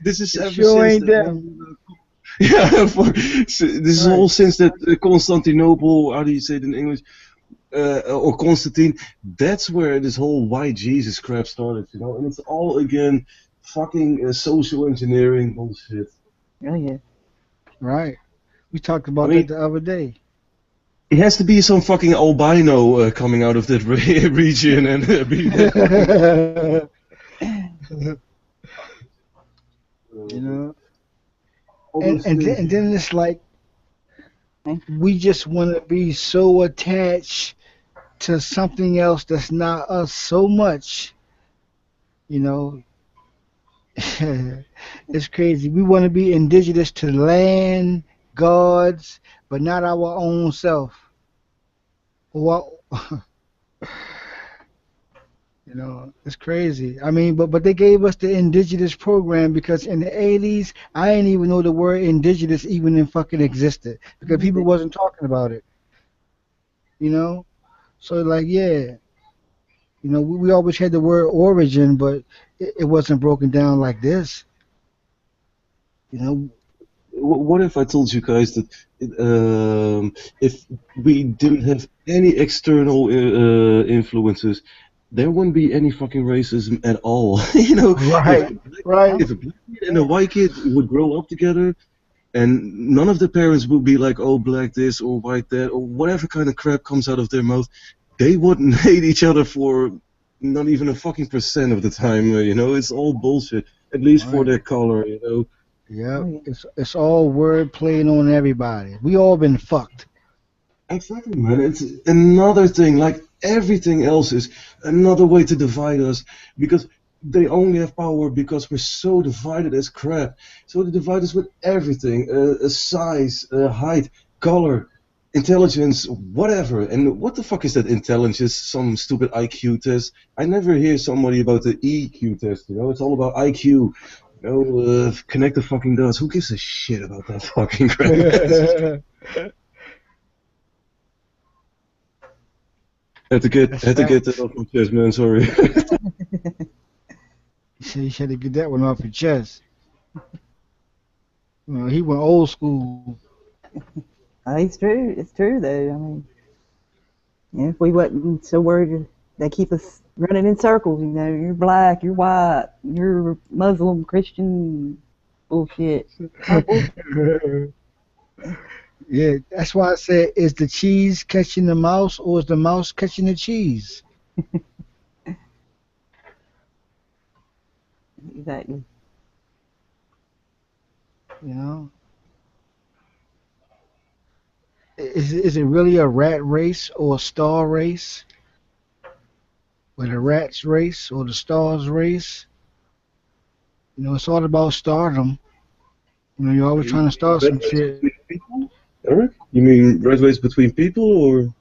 This is It ever sure since ain't that them. whole yeah. This is Right. all since that Constantinople. How do you say it in English? Or Constantine. That's where this whole white Jesus crap started. You know, and it's all again fucking social engineering bullshit. Oh yeah. Right. We talked I about that mean, the other day. it has to be some fucking albino coming out of that region and be that fucking. You know, All and those and then, things. and then it's like Eh, we just want to be so attached to something else that's not us so much. You know, it's crazy. We want to be indigenous to land, gods, but not our own self. Well, it's crazy. I mean, but they gave us the indigenous program because in the 80s, I didn't even know the word indigenous even in fucking existed because Me people either. wasn't talking about it. You know, so like yeah, we always had the word origin, but it wasn't broken down like this. You know, What if I told you guys that if we didn't have any external influences, there wouldn't be any fucking racism at all. You know, right, right, Oh if a black kid and a yeah. white kid would grow up together, and none of the parents would be like, "Oh, black this or white that," or whatever kind of crap comes out of their mouth, they wouldn't hate each other for not even a fucking percent of the time. You know, it's all bullshit. At least for right. their color, you know. Yep. Oh yeah. It's all word playing on everybody. We all been fucked. Exactly, man. It's another thing. Like everything else is another way to divide us because they only have power because we're so divided as crap. So they divide us with everything: size, height, color, intelligence, whatever. And what the fuck is that intelligence? Some stupid IQ test? I never hear somebody about the EQ test. You know, it's all about IQ. You know, connect the fucking dots. Who gives a shit about that fucking crap, man? That's Had to get that facts. off my chest, man. Sorry. You should have get that one off your chest. He went old school. It's true. It's true though. I mean, yeah, if we wasn't so worried, they keep us running in circles. You know, you're black, you're white, you're Muslim, Christian, bullshit. All bullshit. Yeah, that's why I said, is the cheese catching the mouse or is the mouse catching the cheese? Exactly. You know, is it really a rat race or a star race? Or the rats race or the stars race? It's all about stardom. You're always You trying to mean start red some race shit. between people, Eric? You mean red race between people, or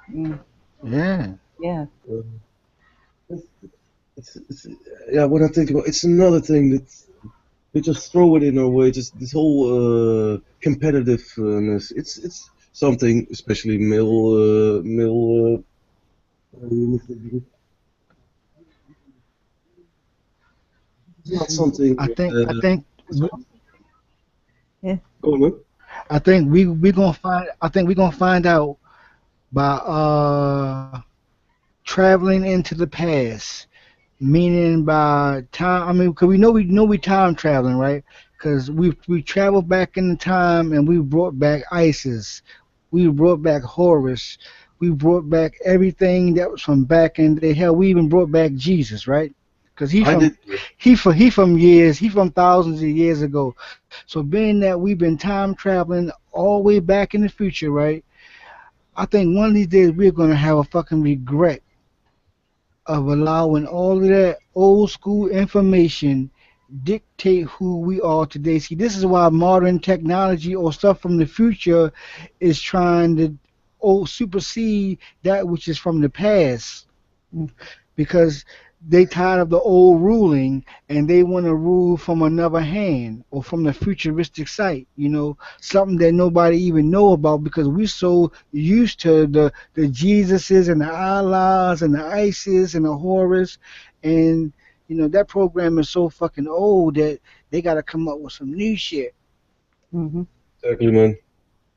Mm, Yeah. yeah. uh, it's yeah? When I think about it's another thing that they just throw it in our way. Just this whole competitiveness. It's something, especially male. It's not something. I think I Uh, think sorry? Yeah. Go on, man. I think we gonna find out by traveling into the past, meaning by time. I mean, cause we know we time traveling, right? Cause we traveled back in the time and we brought back ISIS, we brought back Horus, we brought back everything that was from back in the day. Hell, we even brought back Jesus, right? Cause he I from did. he from thousands of years ago. So being that we've been time traveling all the way back in the future, right? I think one of these days we're gonna have a fucking regret of allowing all of that old school information dictate who we are today. See, this is why modern technology or stuff from the future is trying to supersede that which is from the past, Mm. because they tired of the old ruling and they want to rule from another hand or from the futuristic site, something that nobody even know about because we're so used to the Jesuses and the Allahs and the Isis and the Horus, and that program is so fucking old that they got to come up with some new shit. Mhm. Exactly, man.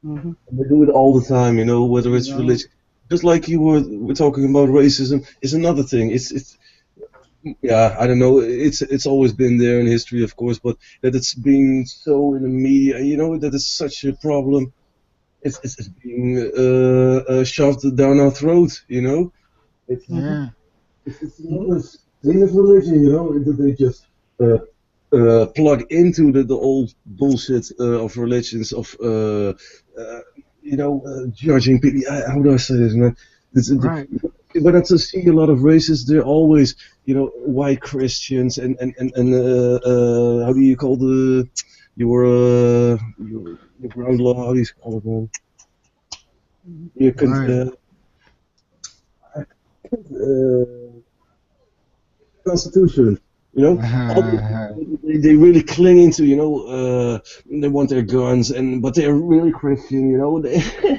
Mhm. And they do it all the time, whether You it's know, religion. Just like you were talking about racism is another thing. It's yeah, I don't know. It's always been there in history, of course, but that it's being so in the media, that it's such a problem. It's being shoved down our throat, It's Mhm. yeah. it's another thing of religion, that they just uh, plug into the old bullshit of religions of judging people. How do I say this, man? Right. When I see a lot of racists, they're always white Christians and how do you call your ground law? How do you call it, man? Mhm. You can Right. uh, Constitution. All Uh, they really cling into, they want their guns, but they're really Christian,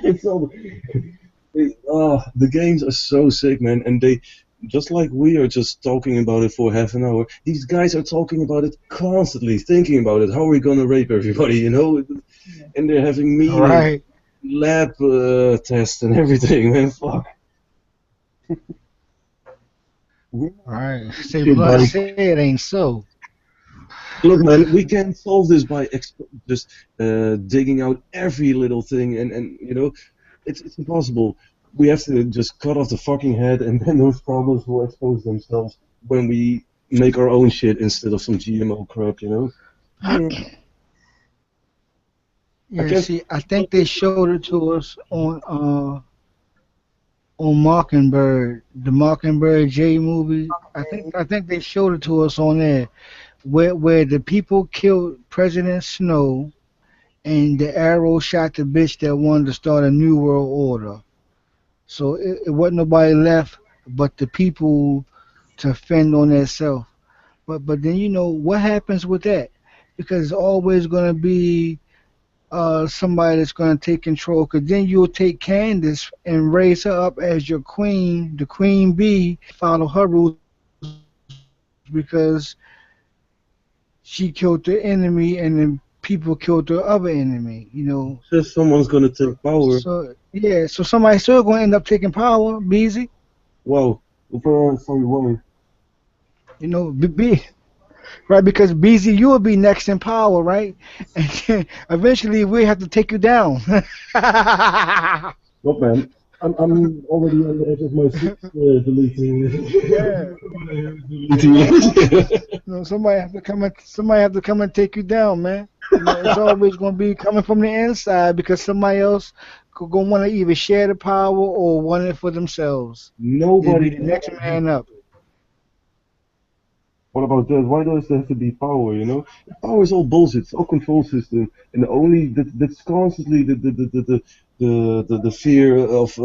it's all the games are so sick, man, and they just like we are just talking about it for half an hour. These guys are talking about it constantly, thinking about it. How are we gonna rape everybody, And they're having meetings, right. lab tests, and everything, man. Fuck. We're not Right. solving this Say, shit blood by say it ain't so. look, man. We can't solve this by just digging out every little thing, and it's impossible. We have to just cut off the fucking head, and then those problems will expose themselves when we make our own shit instead of some GMO crap. Yeah. I Yeah, can't. see, I think they showed it to us on Mockingbird, the Mockingbird J movie. I think they showed it to us on there, where the people killed President Snow and the arrow shot the bitch that wanted to start a new world order. So it wasn't nobody left but the people to fend on themselves. But then what happens with that? Because it's always gonna be somebody that's going to take control. Because then you'll take Candace and raise her up as your queen, the queen bee, and follow her rules because she killed the enemy and then people killed the other enemy. Just someone's gonna So, take power. yeah, so somebody's still going to end up taking power, Beezy. Wow. Sorry, why? Be right, because Beezy, you will be next in power, right? And then eventually we have to take you down. Look, man. I'm already on the edge of my sixth deleting. Yeah. deleting it. Somebody have to come and take you down, man. It's always gonna be coming from the inside because somebody else gonna want to either share the power or want it for themselves. It'll Nobody be the can next man up. What about that? Why does there have to be power? Power is all bullshit. It's all control system, and the only that's constantly the fear of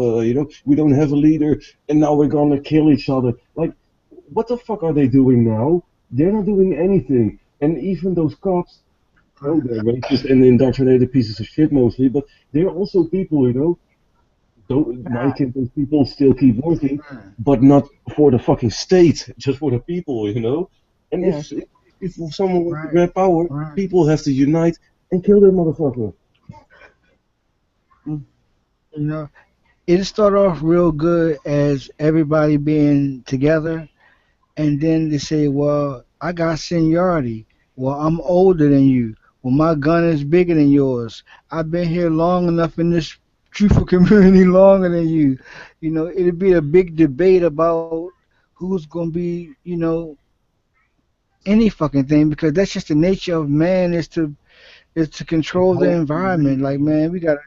we don't have a leader, and now we're gonna kill each other. Like, what the fuck are they doing now? They're not doing anything, and even those cops, they're racist and indoctrinated pieces of shit mostly, but they're also people, Don't, why can't those people still keep working, but not for the fucking state, just for the people? And Yeah. if someone wants to Right, grab power, right. people have to unite and kill that motherfucker. Mm. You know, it started off real good as everybody being together, and then they say, "Well, I got seniority. Well, I'm older than you. Well, my gun is bigger than yours. I've been here long enough in this truthful community longer than you." It'd be a big debate about who's gonna be, any fucking thing because that's just the nature of man is to control the How environment. Like, man, we got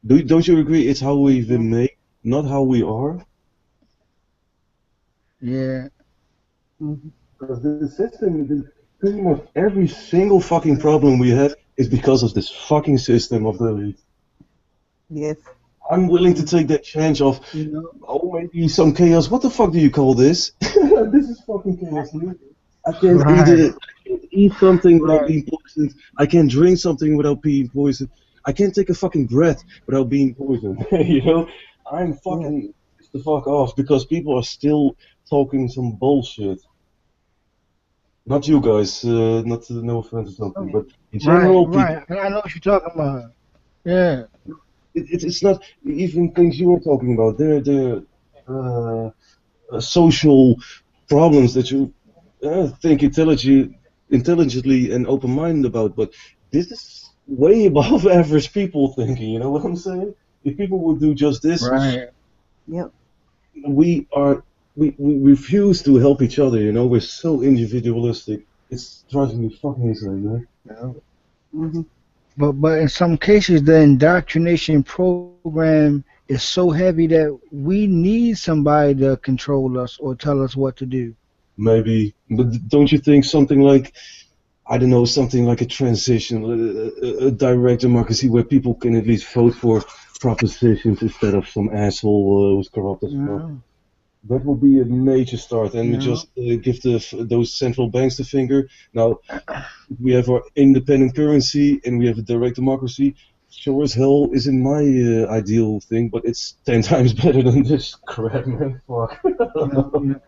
Don't you agree? It's how we've Mhm. been made, not how we are. Yeah. Mhm. Because the system, pretty much every single fucking problem we have is because of this fucking system of the elite. Yes. I'm willing to Mhm. take that chance of, You know. oh, maybe some chaos. What the fuck do you call this? This is fucking chaos, dude. I can't eat Right. it. I can't eat something without Right. being poisoned. I can't drink something without being poisoned. I can't take a fucking breath without being poisoned. You know, I'm Yeah. fucking pissed the fuck off because people are still talking some bullshit. Not you guys, not no offense or something, but in Right. general, people. Right. I know what you're talking about. Yeah. It's not even things you were talking about. They're uh, social problems that you think intelligently and open-minded about. But this is way above average people thinking. You know what I'm saying? If people would do just this, Right. Yep. we are we refuse to help each other. You know, we're so individualistic. It's driving me fucking insane, man. Yeah. Mhm. But in some cases, the indoctrination program is so heavy that we need somebody to control us or tell us what to do. Maybe, but don't you think something like I don't know, something like a transition, a direct democracy where people can at least vote for propositions instead of some asshole who's corrupt as fuck. Yeah. That would be a major start, and we Yeah. just give those central banks the finger. Now we have our independent currency and we have a direct democracy. Sure as hell isn't my ideal thing, but it's 10 times better than this crap, man. Fuck. You know,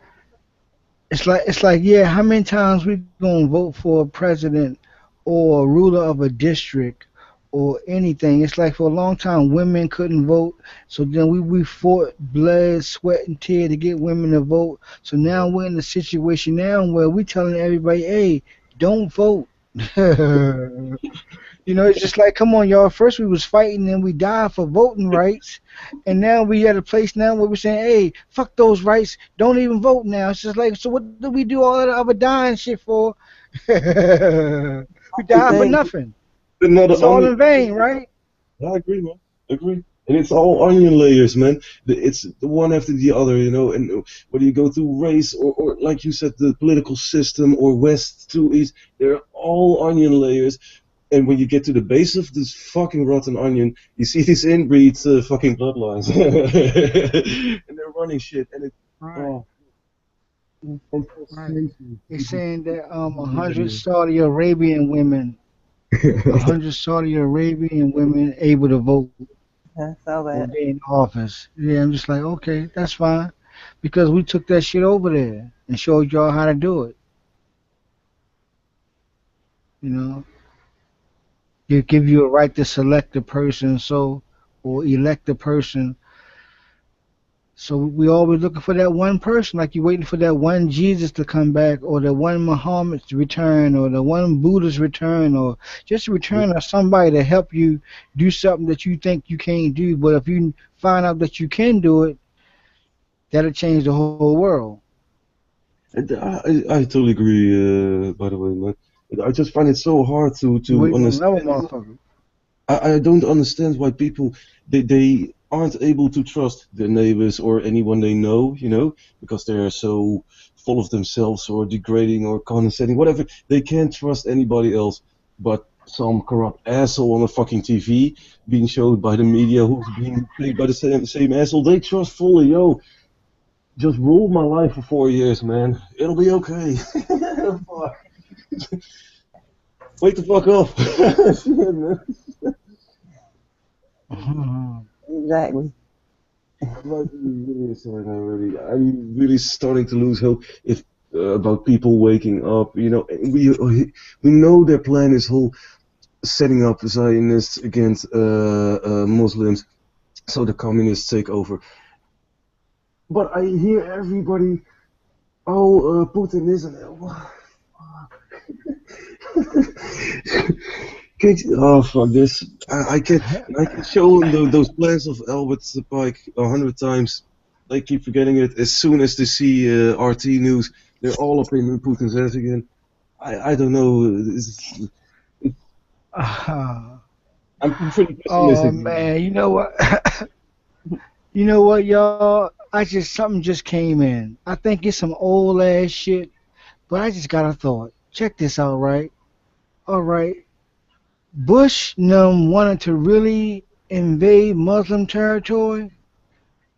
it's like yeah, how many times we gonna vote for a president or a ruler of a district or anything? It's like for a long time women couldn't vote, so then we fought blood, sweat, and tear to get women to vote. So now we're in a situation now where we telling everybody, hey, don't vote. It's just like, come on, y'all. First we was fighting and we died for voting rights, and now we at a place now where we're saying, hey, fuck those rights. Don't even vote now. It's just like, so what do we do all that other dying shit for? We They died for say. nothing. Another It's all onion. in vain, right? I agree, man. Agree. And it's all onion layers, man. It's the one after the other, you know. And whether you go through race or like you said, the political system or west to east, they're all onion layers. And when you get to the base of this fucking rotten onion, you see these inbreed fucking bloodlines, and they're running shit. And it, Right, oh, and for right. centuries, They people saying that a hundred fucking Saudi Arabian women, a live. hundred Saudi Arabian women able to vote I saw or that. they in office. Yeah, I'm just like, okay, that's fine, because we took that shit over there and showed y'all how to do it. You know, give you a right to select a person, so or elect a person. So we always looking for that one person, like you waiting for that one Jesus to come back, or the one Muhammad's return, or the one Buddha's return, or just a return of somebody to help you do something that you think you can't do. But if you find out that you can do it, that'll change the whole world. And I totally agree. By the way, man, I just find it so hard You to waiting on another understand. motherfucker. I don't understand why people they aren't able to trust their neighbors or anyone they know, you know, because they're so full of themselves or degrading or condescending, whatever. They can't trust anybody else but some corrupt asshole on a fucking TV being showed by the media who's being paid by the same asshole. They trust fully, yo. Just rule my life for 4 years, man. It'll be okay. Fuck. Wake the fuck up. Shit, man. Exactly. Like really sorry now, really. I'm really starting to lose hope if about people waking up. You know, we know their plan is whole setting up Zionists against Muslims, so the communists take over. But I hear everybody, oh, Putin isn't. Oh fuck this! I can show them those plans of Albert Pike 100 times. They keep forgetting it. As soon as they see RT news, they're all up in Putin's ass again. I don't know. It's, Ah, I'm pretty Oh pessimistic. man, you know what? You know what, y'all? I just something just came in. I think it's some old ass shit, but I just got a thought. Check this out, right? All right. Bush num wanted to really invade Muslim territory,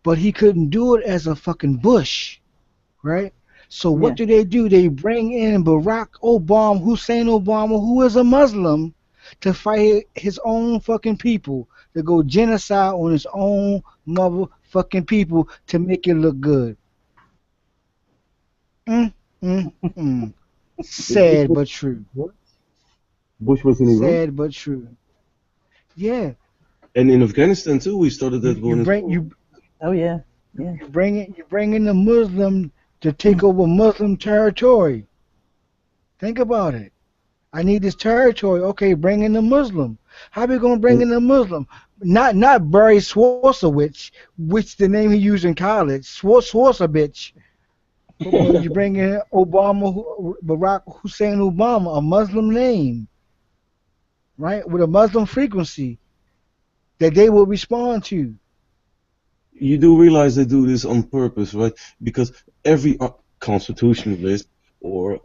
but he couldn't do it as a fucking Bush, right? So what Yeah. do? They bring in Barack Obama, Hussein Obama, who is a Muslim, to fight his own fucking people, to go genocide on his own motherfucking people to make it look good. Mm, mm, mm. Bush Sad was but true. what? Bush was in Iran, Sad but true. Yeah, and in Afghanistan too. We started that you one as bring well. Oh yeah. Yeah. you bring in the Muslim to take over Muslim territory. Think about it. I need this territory. Okay, bring in the Muslim. How we gonna bring And in the Muslim? Not Barry Swarsowicz, which the name he used in college, Swarsowicz. But you bring in Obama, Barack Hussein Obama, a Muslim name, right, with a Muslim frequency that they will respond to. you do realize they do this on purpose, right? Because every constitutionalist or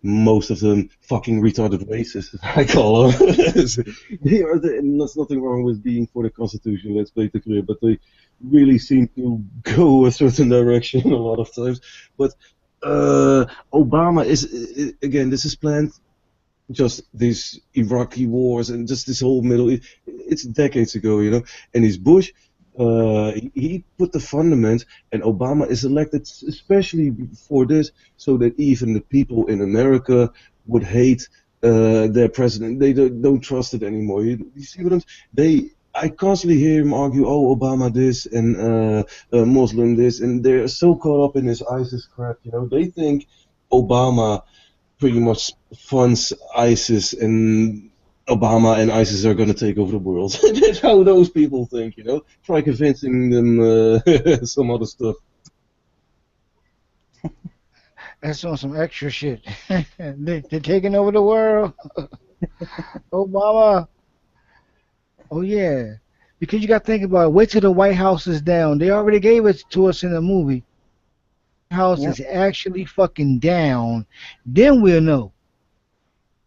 most of them fucking retarded racists, as I call them, they are. And there's nothing wrong with being for the constitution. Let's make it clear, but they really seem to go a certain direction a lot of times. But Obama is again. This is planned just these Iraqi wars and just this whole Middle East. It's decades ago, you know. And his Bush, he put the fundament, and Obama is elected especially for this, so that even the people in America would hate their president. They don't trust it anymore. You see what I'm? They. I constantly hear him argue, "Oh, Obama this and Muslim this," and they're so caught up in this ISIS crap. You know, they think Obama pretty much funds ISIS, and Obama and ISIS are going to take over the world. That's how those people think, you know. Try convincing them some other stuff. That's on some extra shit. They're taking over the world. Obama. Oh yeah. Because you got to think about it. Wait till the White House is down. They already gave it to us in the movie. White House Yep. is actually fucking down. Then we'll know,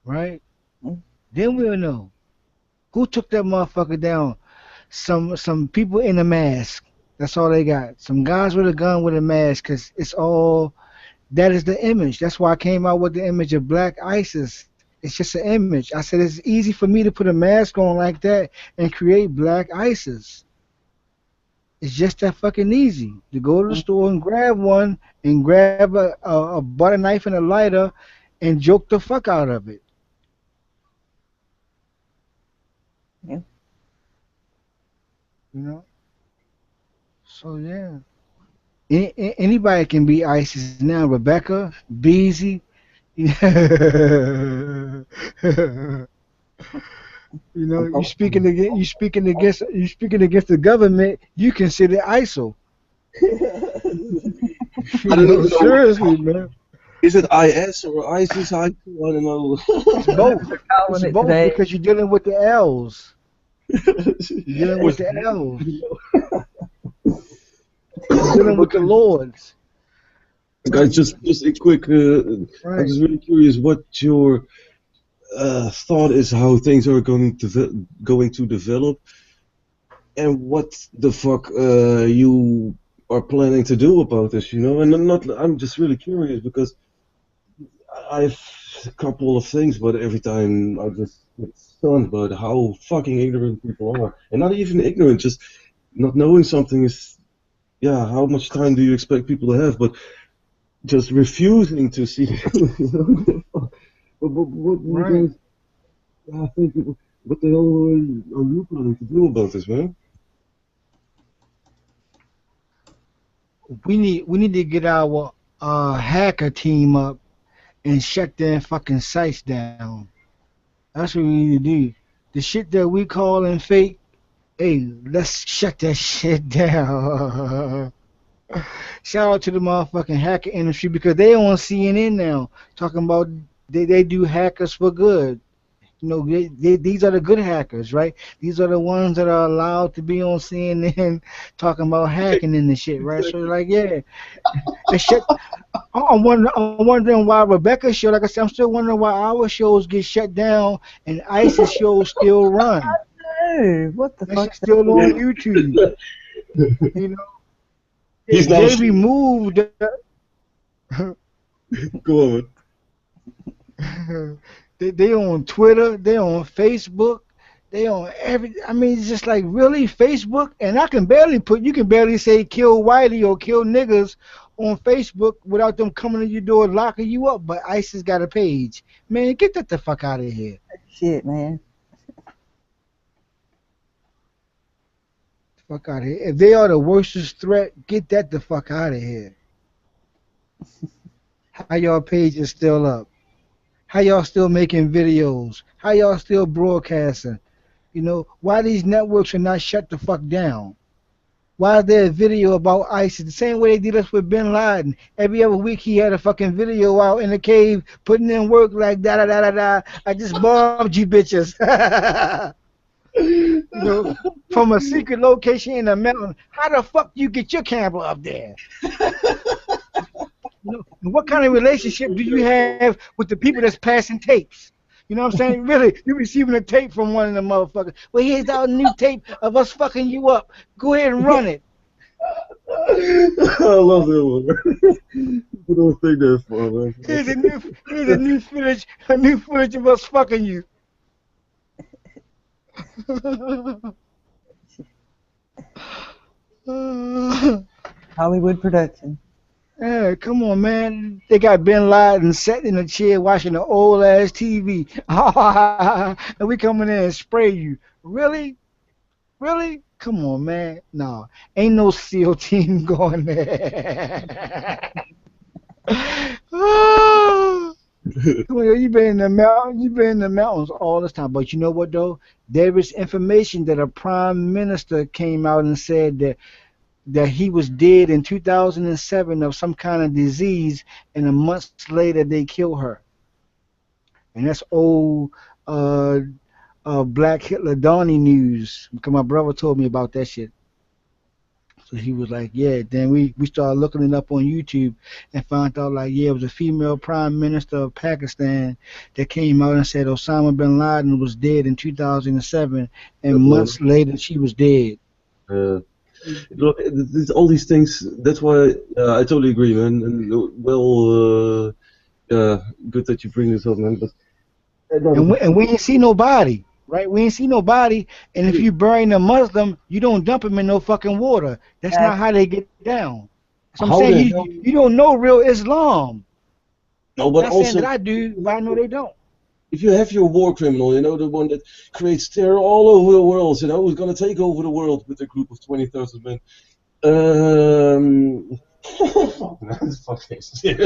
right? Mm. Then we'll know who took that motherfucker down. Some people in a mask. That's all they got. Some guys with a gun with a mask. Cause it's all that is the image. That's why I came out with the image of Black ISIS. It's just an image. I said it's easy for me to put a mask on like that and create Black ISIS. It's just that fucking easy to go to the Mm. store and grab one and grab a butter knife and a lighter and joke the fuck out of it. Yeah. You know. So yeah. Anybody can be ISIS now. Rebecca, Beezy. You know, you speaking against the government. You consider ISIL. I You don't know, even know. seriously, man. Is it IS or ISIS? I don't know. It's Whatever both. they're calling It's it both today. because you're dealing with the L's. You're dealing with Was the this? L's. You're dealing with the Okay, Lords. guys, Right. just a quick. I'm Right. just really curious what your thought is how things are going to develop, and what the fuck you are planning to do about this, you know? And I'm just really curious because I've a couple of things, but every time I just get stunned about how fucking ignorant people are, and not even ignorant, just not knowing something is, yeah. How much time do you expect people to have? But just refusing to see, you know? What do you Right. guys think? What the hell are you planning to do about this, man? We need to get our hacker team up and shut their fucking sites down. That's what we need to do. The shit that we calling fake, hey, let's shut that shit down. Shout out to the motherfucking hacker industry because they on CNN now talking about they do hackers for good. You know, these are the good hackers, right? These are the ones that are allowed to be on CNN talking about hacking and the shit, right? So Exactly. like, yeah, the shit. I'm wondering why Rebecca's show, like I said, I'm still wondering why our shows get shut down and ISIS shows still run. Oh, what the That shit's fuck's that? still on Yeah. YouTube. You know, He's now they streaming. removed. Go on, man. They on Twitter, they on Facebook, they on every. I mean, it's just like really Facebook, and I can barely put. You can barely say kill Whitey or kill niggas on Facebook without them coming to your door locking you up. But ISIS got a page. Man, get that the fuck out of here. Shit, man. Fuck out of here. If they are the worstest threat, get that the fuck out of here. How y'all page is still up? How y'all still making videos? How y'all still broadcasting? You know, why these networks are not shut the fuck down? Why is there a video about ISIS? The same way they did us with Bin Laden. Every other week he had a fucking video out in the cave putting in work like da da da da da. I just bombed you bitches. You know, from a secret location in the mountain. How the fuck you get your camera up there? You know, and what kind of relationship do you have with the people that's passing tapes? You know what I'm saying? Really, you receiving a tape from one of them motherfuckers. Well, here's our new tape of us fucking you up. Go ahead and run it. I love that one. People don't think that far, man. Here's a new footage of us fucking you. Hollywood production. Yeah, come on, man. They got Bin Laden sitting in a chair watching an old ass TV. And we coming in and spray you. Really? Really? Come on, man. No, ain't no SEAL team going there. Ah, come on, yo, you been in the mountains. You been in the mountains all this time. But you know what though? There is information that a prime minister came out and said that he was dead in 2007 of some kind of disease, and a month later they killed her. And that's old uh, Black Hitler Donnie news because my brother told me about that shit. So he was like, yeah. Then we started looking it up on YouTube and found out like, yeah, it was a female prime minister of Pakistan that came out and said Osama bin Laden was dead in 2007, and That one. months later she was dead. Look, all these things. That's why I totally agree, man. And well, good that you bring this up, man. But And another we ain't see nobody, right? We ain't see nobody. And if you bury a Muslim, you don't dump him in no fucking water. That's not how they get down. So I'm how saying the hell? you don't know real Islam. No, but Not saying that also, I do, but I know they don't. if you have your war criminal, the one that creates terror all over the world, who's gonna take over the world with a group of 20,000 men. Um, that's fucking shit.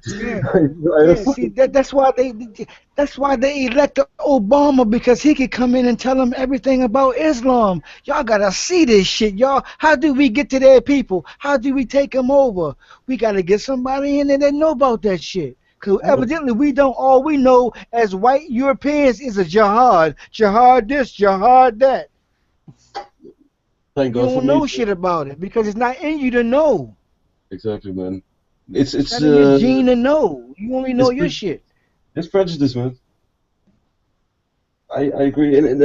Yeah, I yeah. See, fucking, that's why they elected Obama because he could come in and tell them everything about Islam. Y'all gotta see this shit, y'all. How do we get to their people? How do we take them over? We gotta get somebody in there that know about that shit. Cause evidently we don't. All we know as white Europeans is a jihad, jihad this, jihad that. thank You God for don't me know too. shit about it because it's not in you to know. Exactly, man. It's It's it's not in your uh gene to know. You only know it's your pre- shit. it's prejudice, man. I agree. And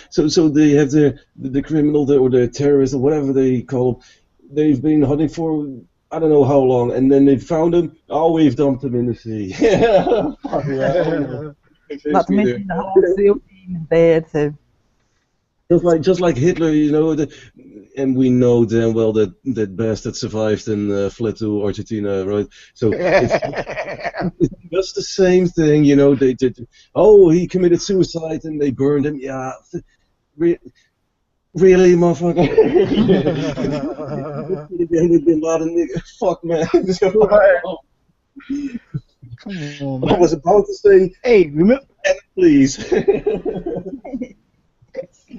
so they have the criminal or the terrorist or whatever they call them. They've been hunting for I don't know how long, and then they found him. Oh, we've dumped him in the sea. Yeah, fuck yeah. Oh no, Not face to me there. mention the whole SEAL team is bad, so Just like Hitler, and we know damn well that bastard survived and fled to Argentina, right? So it's just the same thing, They did. Oh, he committed suicide and they burned him. Yeah, re- really, motherfucker. Bin Laden, nigga. Fuck, man. Come on, I was man. about to say, Hey, remember, please.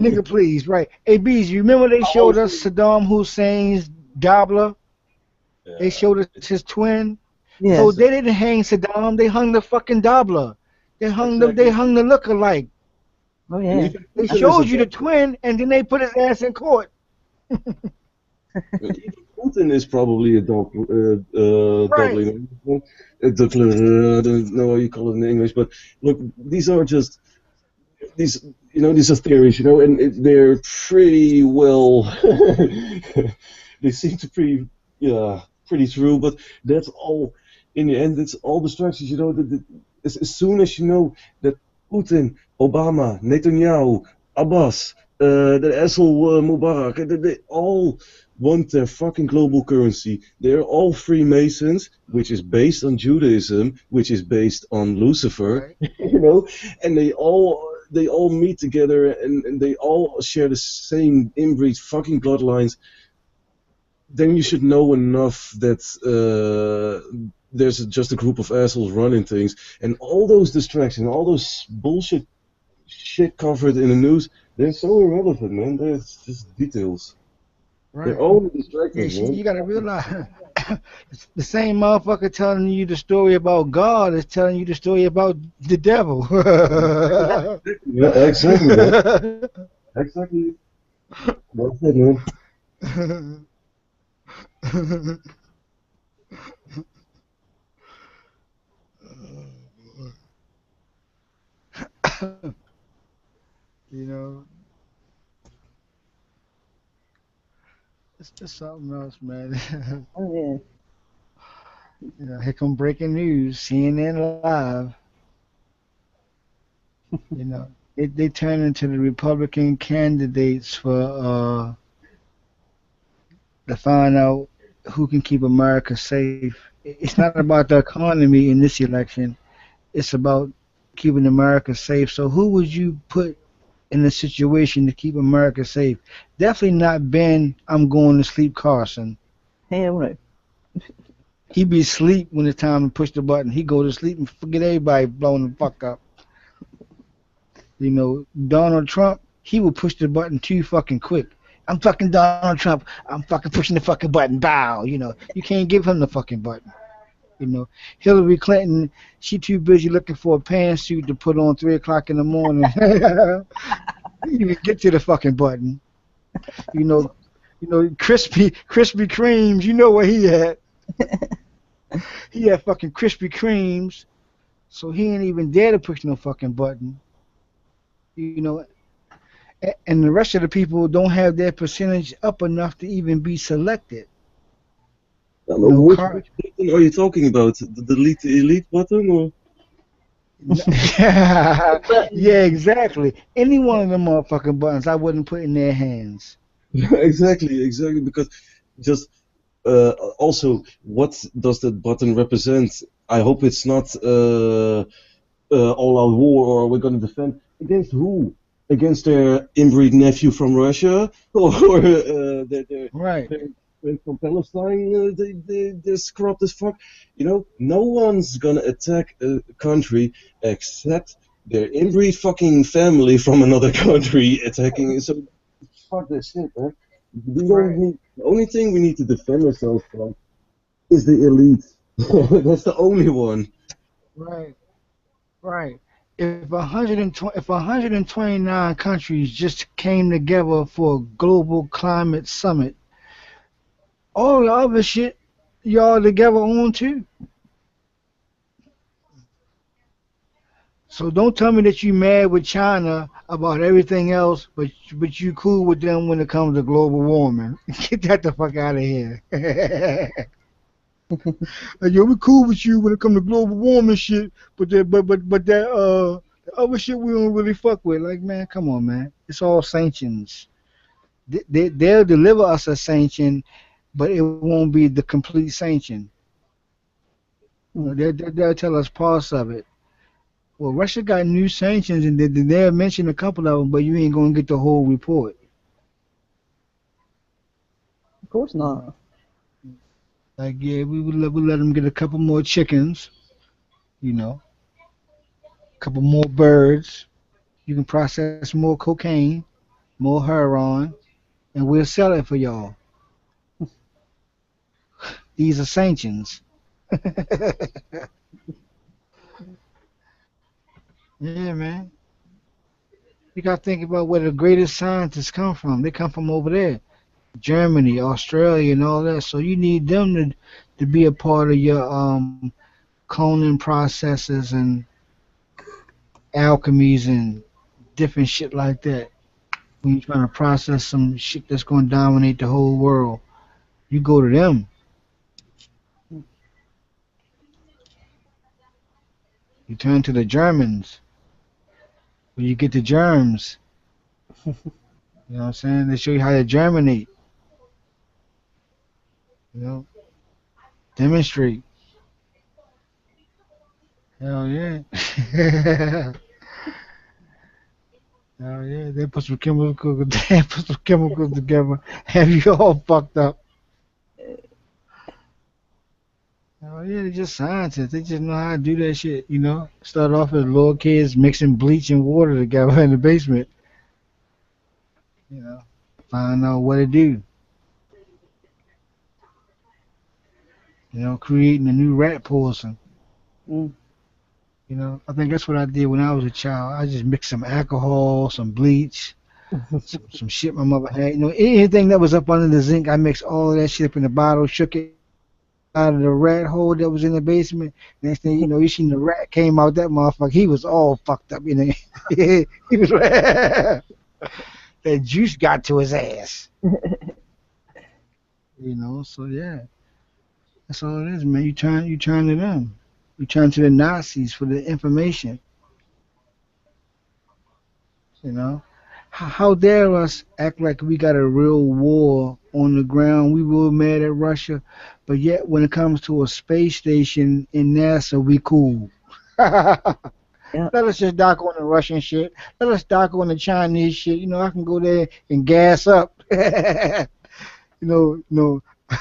nigga, please, right? Hey, Bees, you remember they showed us Saddam Hussein's Gobbler? They Yeah, showed us his twin. So yeah. it's they didn't hang Saddam, they hung the fucking Gobbler. exactly. They hung the look-alike. Oh And yeah. even They Putin is a showed you the dog. twin, and then they put his ass in court. Even Putin is probably a dog, Right. duckling. Duckling, I don't know how you call it in English, but look, these are just these, these are theories, and they're pretty well, they seem to yeah, pretty true, but that's all, in the end, it's all distractions, as soon as you know that Putin, Obama, Netanyahu, Abbas, the asshole Mubarak, they all want their fucking global currency. They're all Freemasons, which is based on Judaism, which is based on Lucifer, Right. and they all meet together, and they all share the same inbreed fucking bloodlines. Then you should know enough that there's just a group of assholes running things, and all those distractions, all those bullshit shit covered in the news, they're so irrelevant, man. They're just details. They're Right. only Yeah, distractions, see, man. you gotta realize it's the same motherfucker telling you the story about God is telling you the story about the devil. Yeah, exactly, man. Exactly. That's it, man. you know, it's just something else, man. Oh yeah. Here come breaking news, CNN Live. They turn into the Republican candidates for to find out who can keep America safe. It's not about the economy in this election. It's about keeping America safe. So who would you put in a situation to keep America safe? Definitely not Ben. I'm going to sleep, Carson. Hell no. He be asleep when it's time to push the button. He go to sleep and forget everybody blowing the fuck up. Donald Trump, he will push the button too fucking quick. I'm fucking Donald Trump. I'm fucking pushing the fucking button. Bow. You can't give him the fucking button. You know, Hillary Clinton, she too busy looking for a pantsuit to put on 3 o'clock in the morning. You even get to the fucking button. You know, Krispy Kremes. You know where he at? He had fucking Krispy Kremes, so he ain't even dare to push no fucking button. You know, and the rest of the people don't have their percentage up enough to even be selected. You know, Which Car. which button are you talking about? The delete the elite button, or Yeah, exactly. Any one of them motherfucking buttons, I wouldn't put in their hands. exactly, because just also, what does that button represent? I hope it's not all-out war, or we're going to defend against who? Against their inbreed nephew from Russia, or Right, their friend from Palestine? They're corrupt as fuck. No one's gonna attack a country except their inbreed fucking family from another country attacking. So fuck that shit, man. right, The only thing we need to defend ourselves from is the elite. That's the only one. right, right. If 129 countries just came together for a global climate summit, all the other shit y'all together on too. So don't tell me that you mad with China about everything else, but you cool with them when it comes to global warming. Get that the fuck out of here. Like, yo, we cool with you when it comes to global warming shit, but the other shit we don't really fuck with. Like, man, come on, man. It's all sanctions. They'll deliver us a sanction, but it won't be the complete sanction. They'll tell us parts of it. Well, Russia got new sanctions, and they'll mention a couple of them, but you ain't gonna get the whole report. Of course You not. know, like yeah, we let them get a couple more chickens. A couple more birds. You can process more cocaine, more heroin, and we'll sell it for y'all. These are sanctions. Yeah, man. You got to think about where the greatest scientists come from. They come from over there, Germany, Australia, and all that. So you need them to be a part of your cloning processes and alchemies and different shit like that. When you're trying to process some shit that's going to dominate the whole world, you go to them. You turn to the Germans, where you get the germs. You know what I'm saying? They show you how to germinate. You know, demonstrate. Hell yeah. Hell yeah. They put some chemicals. They put some chemicals together. Have you all fucked up? Oh yeah, they're just scientists. They just know how to do that shit. You know, start off as little kids mixing bleach and water together in the basement. You know, find out what to do. You know, creating a new rat poison. Mm. You know, I think that's what I did when I was a child. I just mixed some alcohol, some bleach, some shit my mother had. You know, anything that was up under the zinc, I mixed all of that shit up in the bottle, shook it out of the rat hole that was in the basement. Next thing you know, you seen the rat came out that motherfucker. He was all fucked up. You know, he was that juice got to his ass. You know, so yeah, that's all it is, man. You turn to them. You turn to the Nazis for the information. You know, how dare us act like we got a real war on the ground? We were mad at Russia, but yet when it comes to a space station in NASA, we cool. Yeah. Let us just dock on the Russian shit. Let us dock on the Chinese shit. You know, I can go there and gas up. No.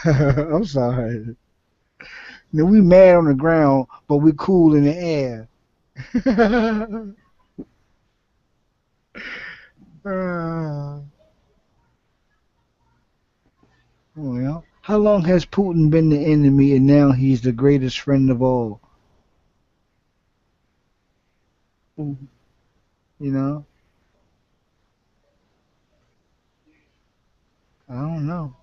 I'm sorry. You know, we mad on the ground, but we cool in the air. uh, well, how long has Putin been the enemy and now he's the greatest friend of all? Mm. You know? I don't know.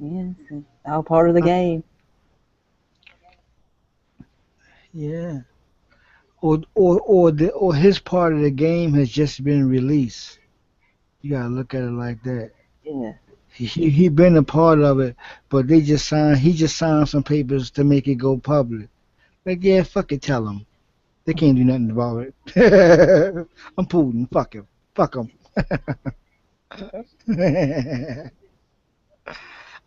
Yes. It's all part of the I, game. yeah. Or his part of the game has just been released. You gotta look at it like that. Yeah. He been a part of it, but he just signed some papers to make it go public. Like yeah, fuck it, tell him they can't do nothing about it. I'm Putin, fuck him, fuck him.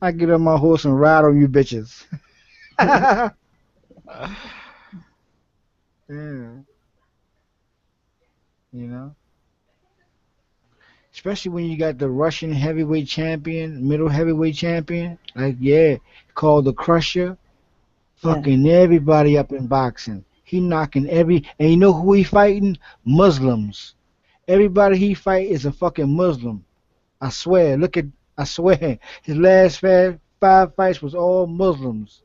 I get on my horse and ride on you bitches. Yeah, you know, especially when you got the Russian heavyweight champion, middle heavyweight champion, like yeah, called the Crusher, Yeah. fucking everybody up in boxing. He knocking and you know who he fighting? Muslims. Everybody he fight is a fucking Muslim. I swear. I swear. His last five fights was all Muslims.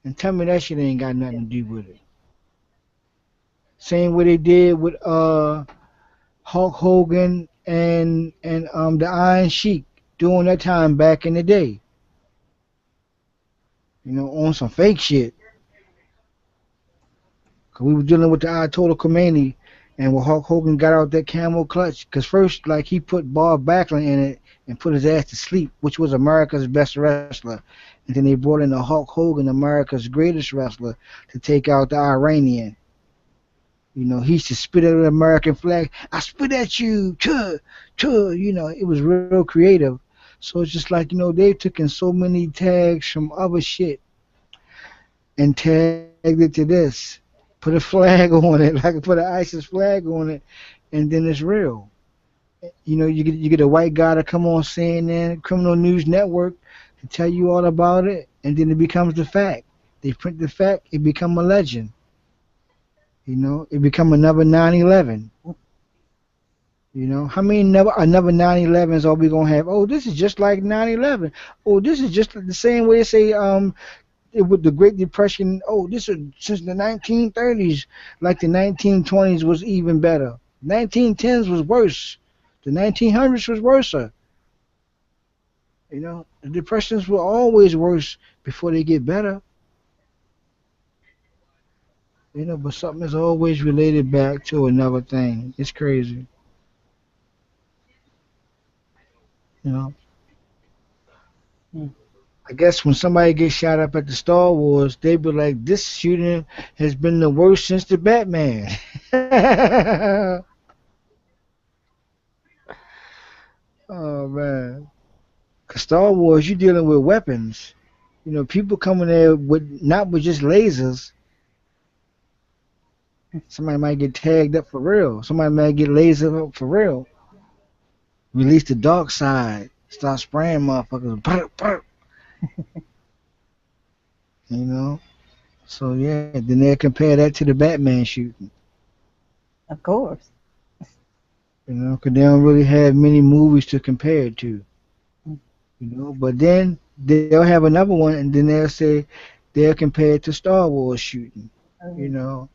And tell me that shit ain't got nothing to do with it. Same way they did with Hulk Hogan and the Iron Sheik during that time back in the day. You know, on some fake shit. 'Cause we were dealing with the Ayatollah Khomeini, and when Hulk Hogan got out that camel clutch, because first, like, he put Bob Backlund in it and put his ass to sleep, which was America's best wrestler. And then they brought in the Hulk Hogan, America's greatest wrestler, to take out the Iranian. You know, he used to spit at the American flag. I spit at you, tuh, tuh. You know, it was real creative. So it's just like, you know, they've taken so many tags from other shit and tagged it to this. Put a flag on it, like put an ISIS flag on it, and then it's real. You know, you get a white guy to come on CNN, Criminal News Network, to tell you all about it, and then it becomes the fact. They print the fact, it become a legend. You know, it become another 9/11. You know, how many another 9/11s are we gonna have? Oh, this is just like 9/11. Oh, this is just the same way they say with the Great Depression. Oh, this is since the 1930s, like the 1920s was even better. 1910s was worse. The 1900s was worse. The depressions were always worse before they get better. But something is always related back to another thing. It's crazy. You know. Mm. I guess when somebody gets shot up at the Star Wars, they be like, "This shooting has been the worst since the Batman." Oh man, 'cause Star Wars, you're dealing with weapons. People coming there with not with just lasers. Somebody might get tagged up for real. Somebody might get lasered up for real. Release the dark side. Start spraying motherfuckers. Brr, brr, you know. So yeah, then they compare that to the Batman shooting. Of course. 'Cause they don't really have many movies to compare it to. Mm. But then they'll have another one, and then they'll say they'll compare it to Star Wars shooting. You Oh, know,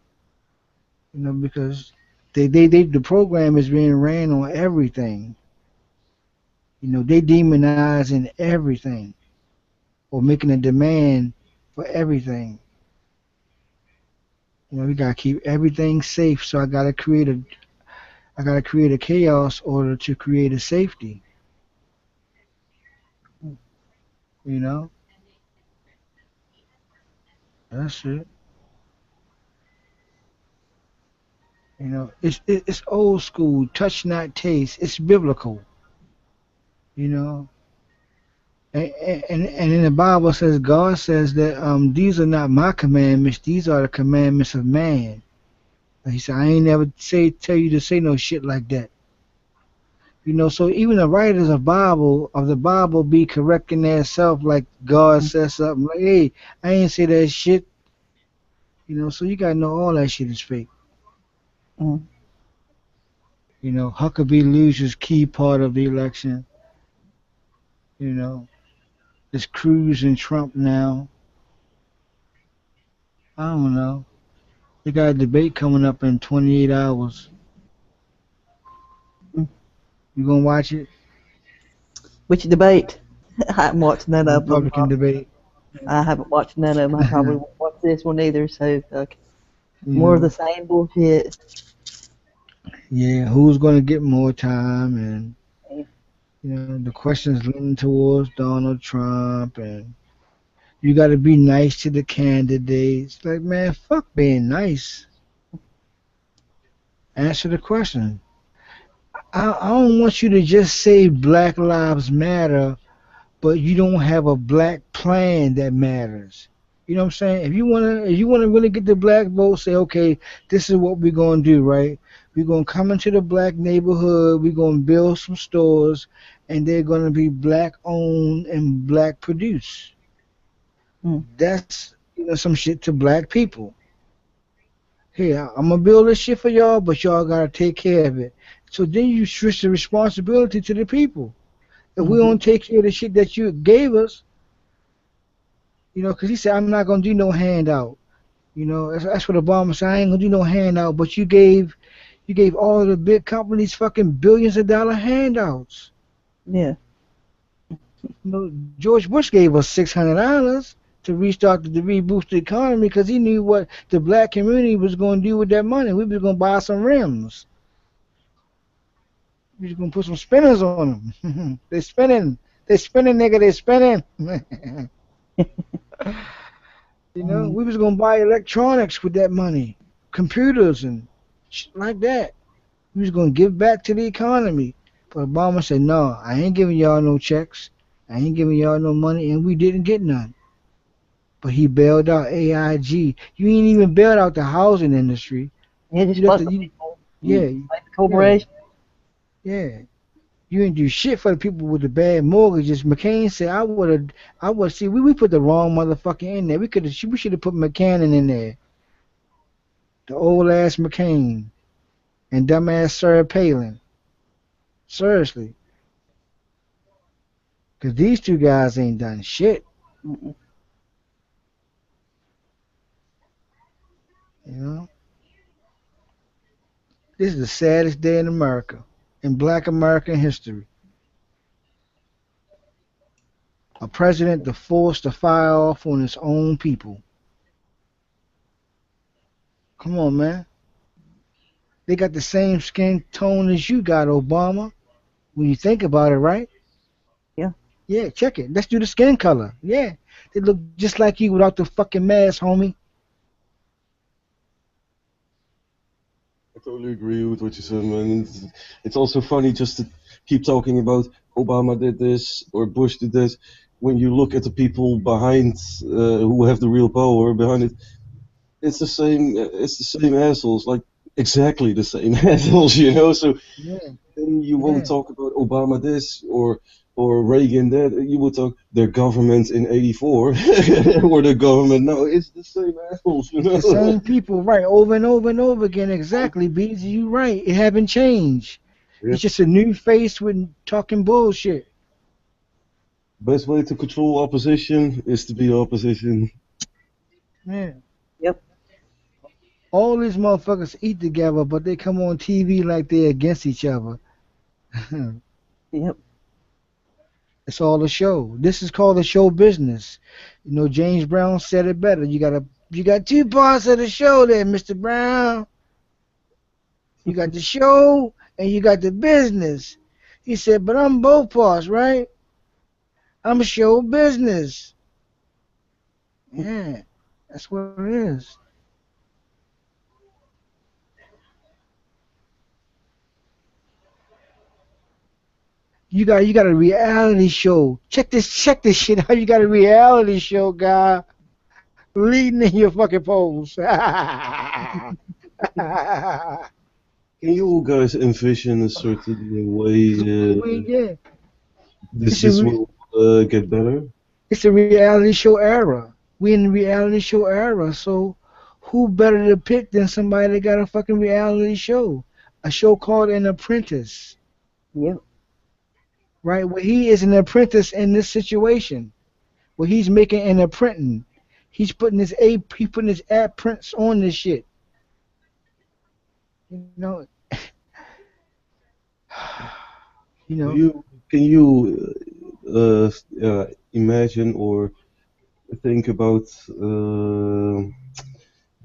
because they the program is being ran on everything. They demonizing everything or making a demand for everything. We gotta keep everything safe. So I gotta create a chaos order to create a safety. mm, You know, that's it. It's old school. Touch not taste. It's biblical. You know, and in the Bible says God says that these are not my commandments. These are the commandments of man. He said I ain't never tell you to say no shit like that. So even the writers of the Bible be correcting themselves like God mm, says something like, hey, I ain't say that shit. So you gotta know all that shit is fake. mm, Huckabee loses key part of the election. You know, it's Cruz and Trump now. I don't know. They got a debate coming up in 28 hours. mm. You gonna watch it? Which debate? I haven't watched none The of them. Republican debate. I haven't watched none of them. I probably won't watch this one either. So you more of the know, same bullshit. yeah. Who's gonna get more time? And Eh, the questions leaning towards Donald Trump, and you got to be nice to the candidates. Like, man, fuck being nice. Answer the question. I don't want you to just say Black Lives Matter, but you don't have a black plan that matters. You know what I'm saying? If you wanna really get the black vote, say, okay, this is what we're gonna do, right? We're gonna come into the black neighborhood, we're gonna build some stores, and they're gonna be black owned and black produced. mm, That's some shit to black people. Hey, I'm gonna build this shit for y'all, but y'all gotta take care of it. So then you switch the responsibility to the people. If we mhm, don't take care of the shit that you gave us, because he said, I'm not going to do no handout. That's what Obama said. I ain't going to do no handout. But you gave all of the big companies fucking billions of dollar handouts. yeah. George Bush gave us $600 to restart to reboost the economy because he knew what the black community was going to do with that money. We was going to buy some rims. We was going to put some spinners on them. They spinning. They spinning, nigga. They spinning. Mm, We was gonna buy electronics with that money, computers and shit like that. We was gonna give back to the economy. But Obama said, no, I ain't giving y'all no checks. I ain't giving y'all no money, and we didn't get none. But he bailed out AIG. You ain't even bailed out the housing industry. yeah, You just left fuck the, with you, people. yeah, Like the yeah, corporation. yeah. You didn't do shit for the people with the bad mortgages. McCain said, I would see. We put the wrong motherfucker in there. We should have put McCann in there. The old ass McCain. And dumbass Sarah Palin. Seriously. Because these two guys ain't done shit. Mm-mm. You know, this is the saddest day in America, in Black American history. A president to force to fire off on his own people. Come on, man. They got the same skin tone as you got, Obama. When you think about it, right? Yeah. Yeah, check it. Let's do the skin color. Yeah, they look just like you without the fucking mask, homie. I totally agree with what you said, man. It's also funny just to keep talking about Obama did this or Bush did this. When you look at the people behind who have the real power behind it, it's the same. It's the same assholes, like exactly the same assholes, you know. So Yeah, then you won't yeah. talk about Obama this or Reagan that. You will talk their government in '84 or the government now. It's the same assholes, you It's the know. same people, right? Over and over and over again. Exactly, Beats. You right. It haven't changed. Yeah. It's just a new face with talking bullshit. Best way to control opposition is to be opposition. Yeah. Yep. All these motherfuckers eat together, but they come on TV like they're against each other. Yep. It's all a show. This is called the show business. You know, James Brown said it better. You got two parts of the show there, Mr. Brown. You got the show and you got the business. He said, but I'm both parts, right? I'm a show business. Yeah, that's what it is. You got a reality show. Check this shit out. You got a reality show guy leading in your fucking polls. Can you guys envision a certain way Yeah, this it's a this re- will get better? it's a reality show era. We in the reality show era, so who better to pick than somebody that got a fucking reality show? A show called An Apprentice, Yep. right? Where he is an apprentice in this situation, where he's making an apprentice. He putting his prints on this shit. You know, you Do know. you can you imagine or think about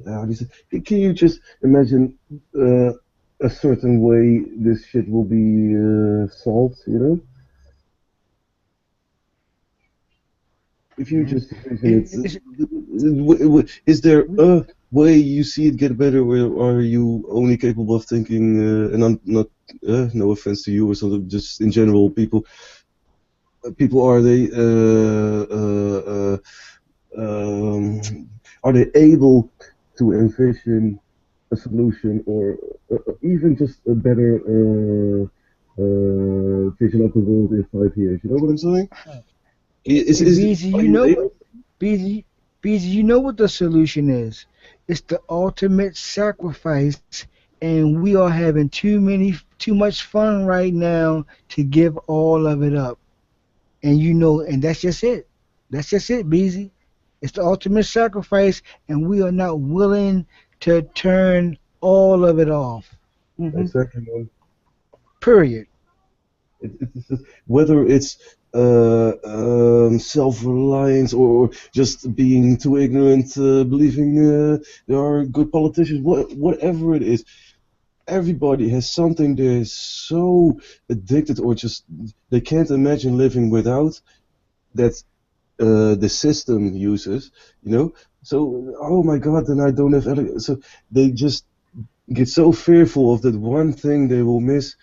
how do you say, can you just imagine uh, a certain way this shit will be solved, you know? If you Yeah. just envision it, It's, is there we, a way you see it get better, or are you only capable of thinking, and I'm not, no offense to you or something, just in general, people um, are they able to envision a solution or even just a better vision of the world in 5 years? You know what I'm saying? BZ, Are you you know what? able? BZ, BZ, you know what the solution is? It's the ultimate sacrifice, and we are having too much fun right now to give all of it up. And and that's just it. That's just it, BZ. It's the ultimate sacrifice, and we are not willing to turn all of it off. Mm-hmm. Exactly, man. Period. It's just, whether it's self-reliance or just being too ignorant, believing there are good politicians, whatever it is, everybody has something they're so addicted or just they can't imagine living without that the system uses, you know. So, oh my God, then I don't have. So they just get so fearful of that one thing they will miss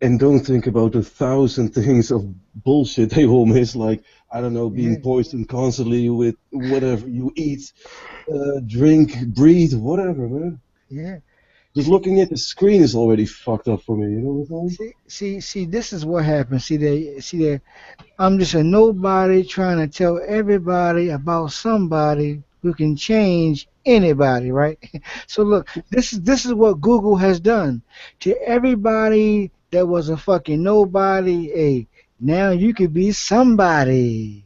and don't think about the thousand things of bullshit they will miss, like I don't know, being Yeah, poisoned constantly with whatever you eat, drink, breathe, whatever, man. yeah. Just See, looking at the screen is already fucked up for me. You know what I'm saying? see. This is what happens. See, I'm just a nobody trying to tell everybody about somebody who can change anybody, right? So look, this is what Google has done to everybody that was a fucking nobody. Hey, now you can be somebody.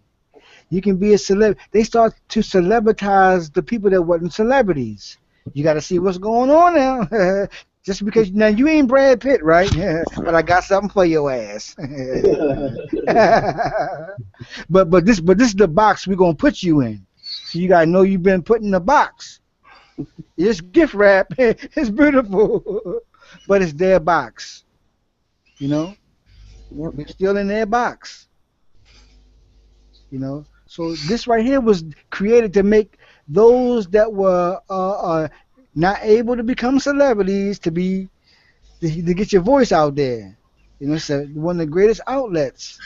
You can be a celeb. They start to celebritize the people that wasn't celebrities. You got to see what's going on now. Just because now you ain't Brad Pitt, right? But I got something for your ass. but this is the box we're gonna put you in. So you gotta know you've been put in the box. It's gift wrap. It's beautiful, but it's their box. You know, Yep. we're still in their box. So this right here was created to make those that were not able to become celebrities to get your voice out there. It's one of the greatest outlets.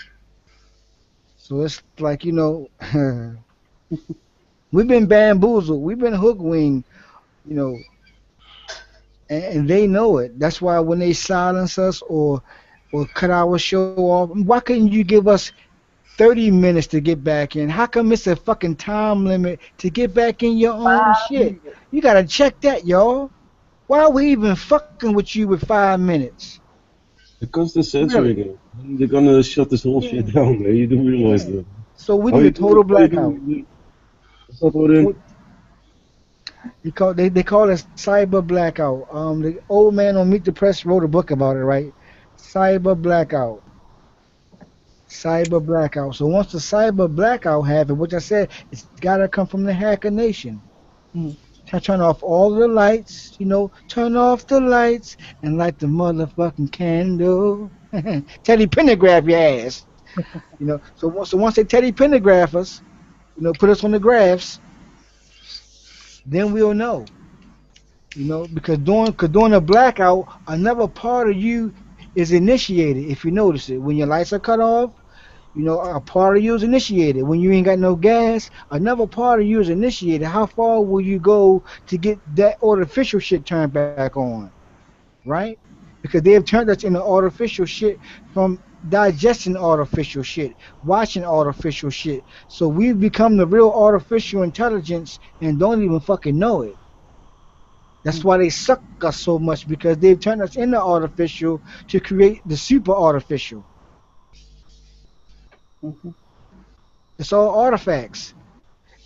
So it's like we've been bamboozled, we've been hoodwinked, you know, and they know it. That's why when they silence us or cut our show off, why couldn't you give us 30 minutes to get back in? How come it's a fucking time limit to get back in your own 5 shit? minutes. You gotta check that, y'all. Why are we even fucking with you with 5 minutes? Because they're Really? censoring it. They're gonna shut this whole Yeah, shit down, man. You do realize yeah. that. So we How need you a doing? total How you blackout. doing? What's up, Odin? So they call it cyber blackout. The old man on Meet the Press wrote a book about it, right? Cyber blackout. Cyber blackout. So once the cyber blackout happens, which I said, it's gotta come from the hacker nation. Mm. Turn off all the lights, turn off the lights and light the motherfucking candle. Teddy Pendergraph your ass. So once they Teddy Pendergraph us, put us on the graphs, then we'll know. Because during a blackout, another part of you is initiated. If you notice it, when your lights are cut off, a part of you is initiated. When you ain't got no gas, another part of you is initiated. How far will you go to get that artificial shit turned back on? Right? Because they have turned us into artificial shit from digesting artificial shit, watching artificial shit. So we've become the real artificial intelligence and don't even fucking know it. That's Mm. why they suck us so much because they've turned us into artificial to create the super artificial. Mm-hmm. It's all artifacts.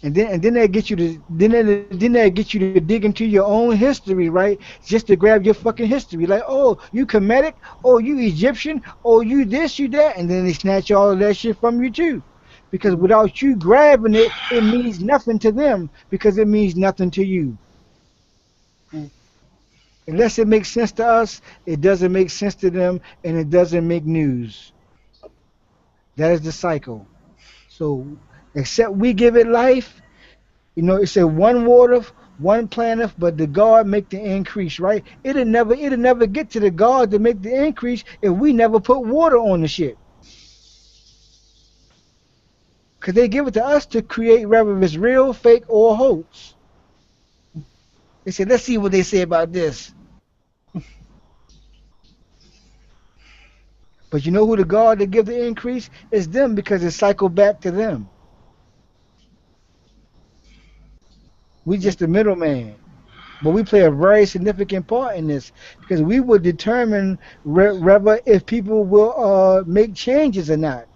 And then they get you to then they get you to dig into your own history, right? Just to grab your fucking history. Like, oh, you Kemetic, oh, you Egyptian, oh, you this, you that, and then they snatch all of that shit from you too. Because Mm. without you grabbing it, it means nothing to them because it means nothing to you. Mm. Unless it makes sense to us, it doesn't make sense to them, and it doesn't make news. That is the cycle. So, except we give it life, it said one water, one planteth, but the God make the increase, right? It'll never get to the God to make the increase if we never put water on the shit. Cause they give it to us to create whether it's real, fake, or hoax. They said, let's see what they say about this. But you know who the God that give the increase is them because it cycled back to them. We Yep. just the middleman. But we play a very significant part in this because we will determine whether if people will make changes or not.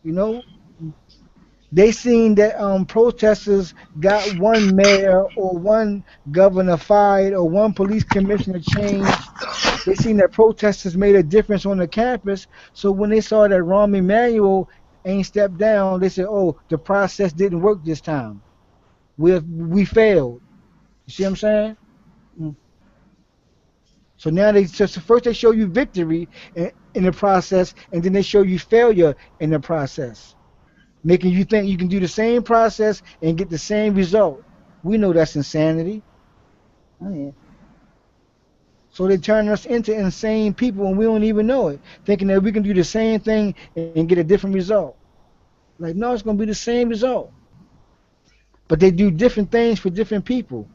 You know, they seen that protesters got one mayor or one governor fired or one police commissioner changed. They seen that protesters made a difference on the campus. So when they saw that Rahm Emanuel ain't stepped down, they said, "Oh, the process didn't work this time. We failed." You see what I'm saying? Mm. So now so first they show you victory in the process, and then they show you failure in the process, making you think you can do the same process and get the same result. We know that's insanity. Oh yeah. So they turn us into insane people and we don't even know it, thinking that we can do the same thing and get a different result. Like, no, it's going to be the same result. But they do different things for different people.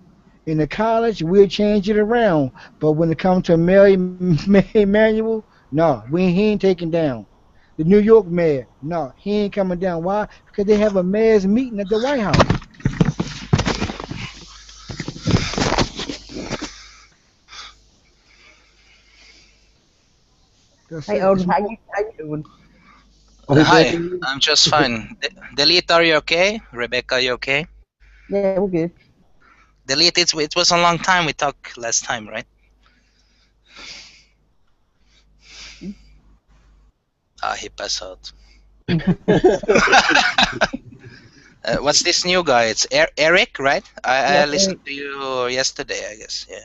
In the college, we'll change it around. But when it comes to Manual, no, he ain't taken down. The New York mayor, no, he ain't coming down. Why? Because they have a mayor's meeting at the White House. That's Hey it. It's Odin, more. how you doing? Hi, Hi, Becky. I'm just fine. Delete, are you okay? Rebecca, you okay? Yeah, we're good. Delete it. It was a long time. We talked last time, right? He passed out. What's this new guy? It's Eric, right? I Yeah, listened Eric. to you yesterday, I guess. Yeah.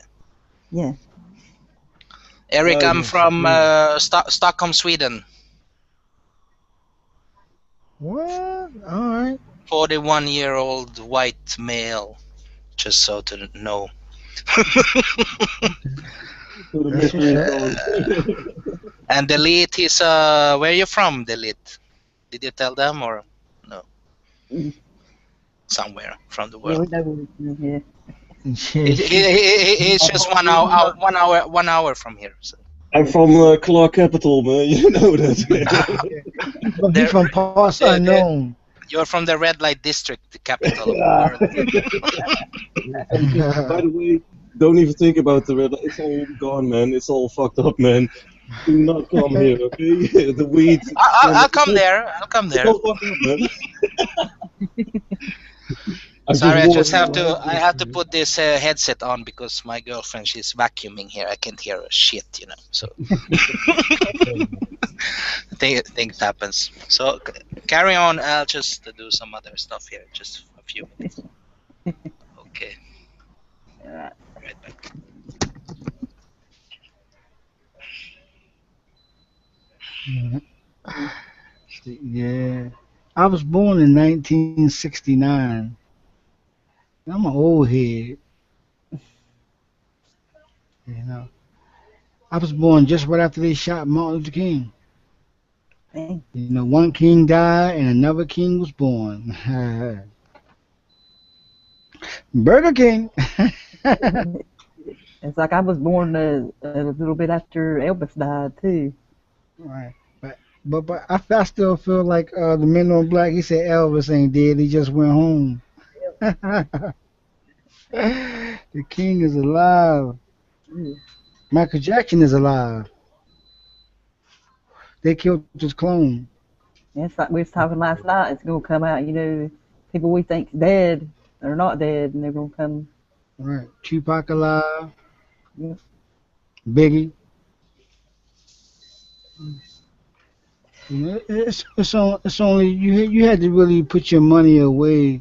Yeah. Eric, I'm Yes, from indeed. Stockholm, Sweden. What? All right. 41-year-old white male. Just so to know. So the That's what's mystery is up. gone. And Delete, he's where are you from, Delete? Did you tell them or no? Mm. Somewhere from the Yeah, world. we know where we're from. Yeah. He's just 1 hour, 1 hour from here. So I'm from Clark Capital, man. You know that. He's they're, from parts they're, unknown. you're from the red light district, the capital of the Ah. world. And by the way, don't even think about the red light. It's all gone, man. It's all fucked up, man. Do not come here, okay? The weed, I'll it's come all, there. I'll come it's there. all fucked up, man. I'm just Sorry, I just warning have you. to. I have to put this headset on because my girlfriend, she's vacuuming here. I can't hear a shit, So things happens. So carry on. I'll just do some other stuff here. Just a few minutes. Okay. Alright. Right back. Yeah. I was born in 1969. I'm an old head, you know. I was born just right after they shot Martin Luther King. Dang. One king died and another king was born. Burger King. It's like I was born a little bit after Elvis died too. Right. But I still feel like the Men on Black. He said Elvis ain't dead. He just went home. The king is alive. Mm. Michael Jackson is alive. They killed his clone. It's like we was talking last night. It's gonna come out. People we think's dead are not dead, and they're gonna come. Right. Tupac alive. Yeah. Biggie. Mm. It's only you had to really put your money away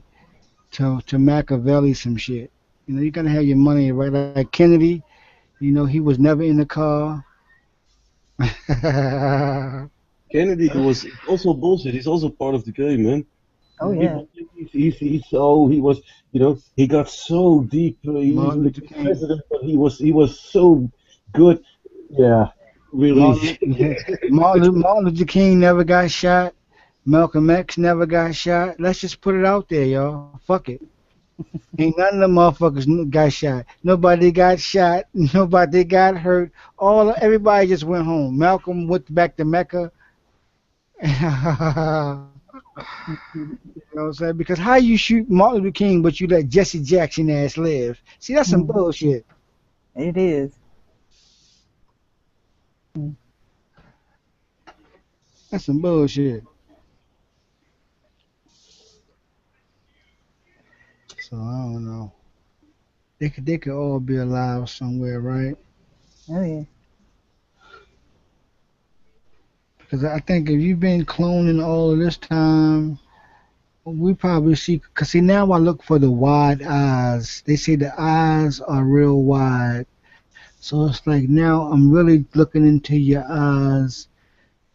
to Machiavelli some shit. You gotta have your money right. Like Kennedy. He was never in the car. Kennedy was also bullshit. He's also part of the game, man. Oh yeah. People think he got so deep. He Martin even Luther became King. president, but he was so good. Yeah, really. Martin, Martin Luther King never got shot. Malcolm X never got shot. Let's just put it out there, y'all. Fuck it. Ain't none of them motherfuckers got shot. Nobody got shot. Nobody got hurt. Everybody just went home. Malcolm went back to Mecca. What I'm saying? Because how you shoot Martin Luther King, but you let Jesse Jackson ass live? See, that's some Mm. bullshit. It is. Mm. That's some bullshit. So I don't know. They could all be alive somewhere, right? Oh yeah. Because I think if you've been cloning all of this time, we probably see. Cause see now I look for the wide eyes. They say the eyes are real wide. So it's like now I'm really looking into your eyes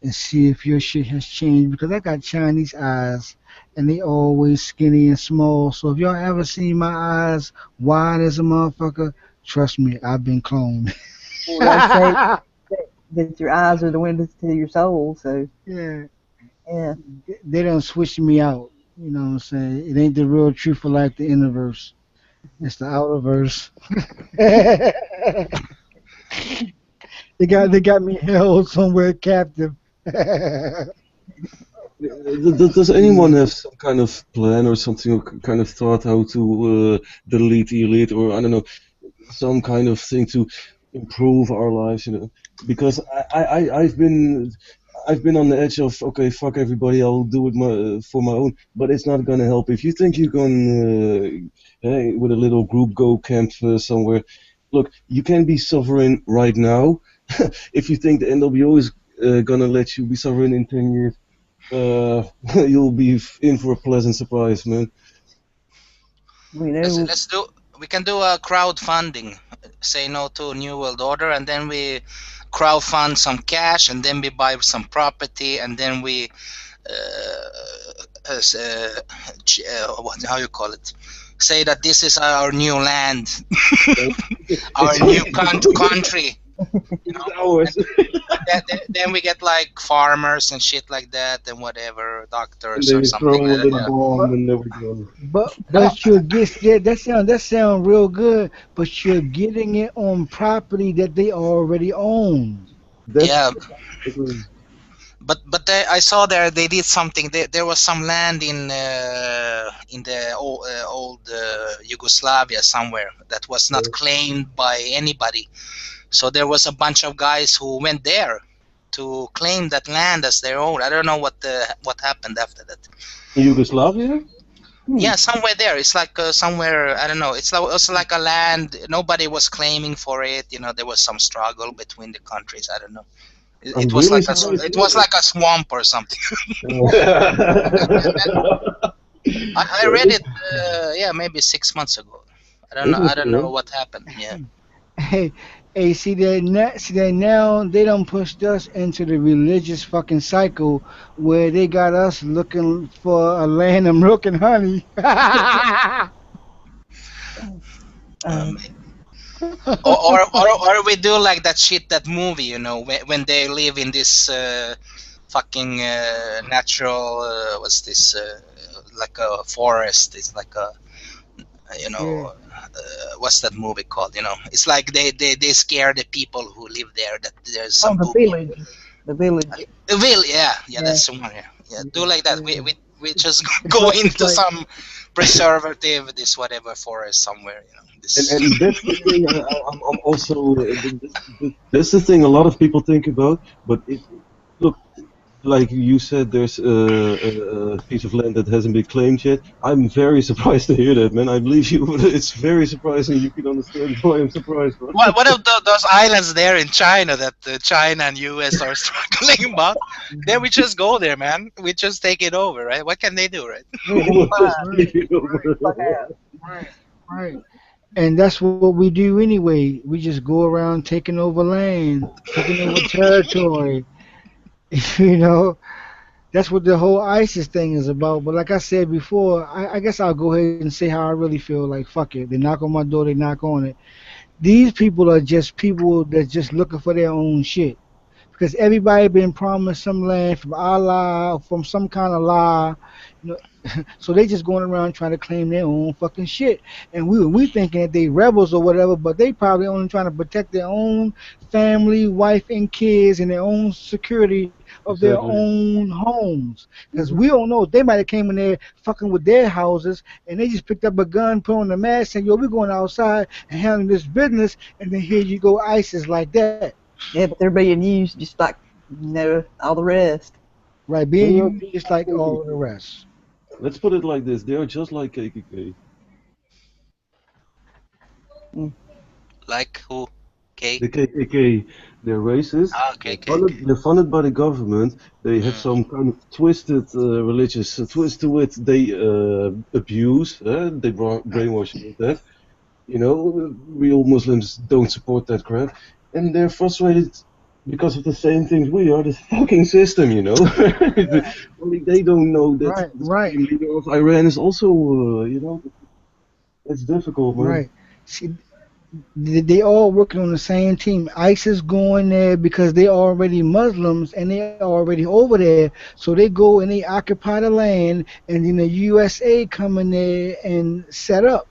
and see if your shit has changed. Because I got Chinese eyes and they always skinny and small. So if y'all ever seen my eyes wide as a motherfucker, trust me, I've been cloned. Well, they say that your eyes are the windows to your soul. So Yeah, yeah. they done switched me out. You know what I'm saying? It ain't the real truth of life, the inner verse. It's the outer verse. they got me held somewhere captive. Does anyone have some kind of plan or something, or kind of thought how to delete, elite, or I don't know, some kind of thing to improve our lives? Because I've been I've been on the edge of okay, fuck everybody, I'll do it for my own, but it's not gonna help. If you think you can, hey, with a little group go camp somewhere, look, you can be sovereign right now. If you think the NWO is gonna let you be sovereign in 10 years, uh, you'll be in for a pleasant surprise, man. We Let's know. let's do. We can do a crowdfunding. Say no to New World Order, and then we crowdfund some cash, and then we buy some property, and then we what, how you call it? Say that this is our new land, our It's new ours. country. You It's know, and ours. then we get like farmers and shit like that, and whatever And doctors then or you something throw like a that. little Yeah. bomb, But and there we go. but you're that sound real good, but you're getting it on property that they already own. That's Yeah, exactly. but I saw they did something. There was some land in the old Yugoslavia somewhere that was not claimed by anybody. So there was a bunch of guys who went there to claim that land as their own. I don't know what happened after that. Yugoslavia? Hmm. Yeah, somewhere there. It's like somewhere I don't know. It's also like a land nobody was claiming for it. You know, there was some struggle between the countries. I don't know. I'm It was really like surprised to it hear was that. like a swamp or something. I read It's it. Yeah, maybe 6 months ago. I don't know. I interesting, don't know man. what happened. Yeah. Hey, hey, see that now they don't pushed us into the religious fucking cycle where they got us looking for a land of milk and honey. Uh, Or we do like that shit that movie. You know, when they live in this fucking natural. What's this? Like a forest. It's like a you Yeah, know. What's that movie called? You know, it's like they scare the people who live there that there's oh, some the booby. village. The village. Will, yeah, Yeah. that's the one. Yeah, yeah, yeah, do like that. yeah. We just It's go like it's into like some preservative, this whatever forest somewhere. You know, this. And that's the thing. I'm also that's the thing a lot of people think about. But look, like you said, there's a piece of land that hasn't been claimed yet. I'm very surprised to hear that, man. I believe you, but it's very surprising. You can understand why I'm surprised, bro. What of those islands there in China that China and US are struggling about? Then we just go there, man. We just take it over, right? What can they do, right? We'll just right, take it over. Fuck out. right, right. And that's what we do anyway. We just go around taking over land, taking over territory. You know, that's what the whole ISIS thing is about. But like I said before, I guess I'll go ahead and say how I really feel. Like fuck it, they knock on my door, they knock on it. These people are just people that's just looking for their own shit. Because everybody been promised some land from Allah, from some kind of lie, you know. So they just going around trying to claim their own fucking shit. And we thinking that they rebels or whatever, but they probably only trying to protect their own family, wife, and kids, and their own security of their Exactly. own homes. Because we Mhm. don't know. They might have came in there fucking with their houses, and they just picked up a gun, put on the mask, saying, "Yo, we're going outside and handling this business." And then here you go, ISIS like that. Yeah, but they're being used just like all the rest. Right, They being are used just just like like all of the KKK. rest. Let's put it like this: they are just like KKK. Mm. Like who? K. The KKK, they're racist. Ah, okay, okay, okay. They're funded by the government. They have Mm. some kind of twisted religious twist to it. They abuse. They brainwash you with that. You know, real Muslims don't support that crap, and they're frustrated because of the same things we are. This fucking system, you know. Only they don't know that Right, the right, supreme leader of Iran is also, you know, it's difficult, man. right. See, they all working on the same team. ISIS going there because they already Muslims and they already over there. So they go and they occupy the land, and then the USA come in there and set up.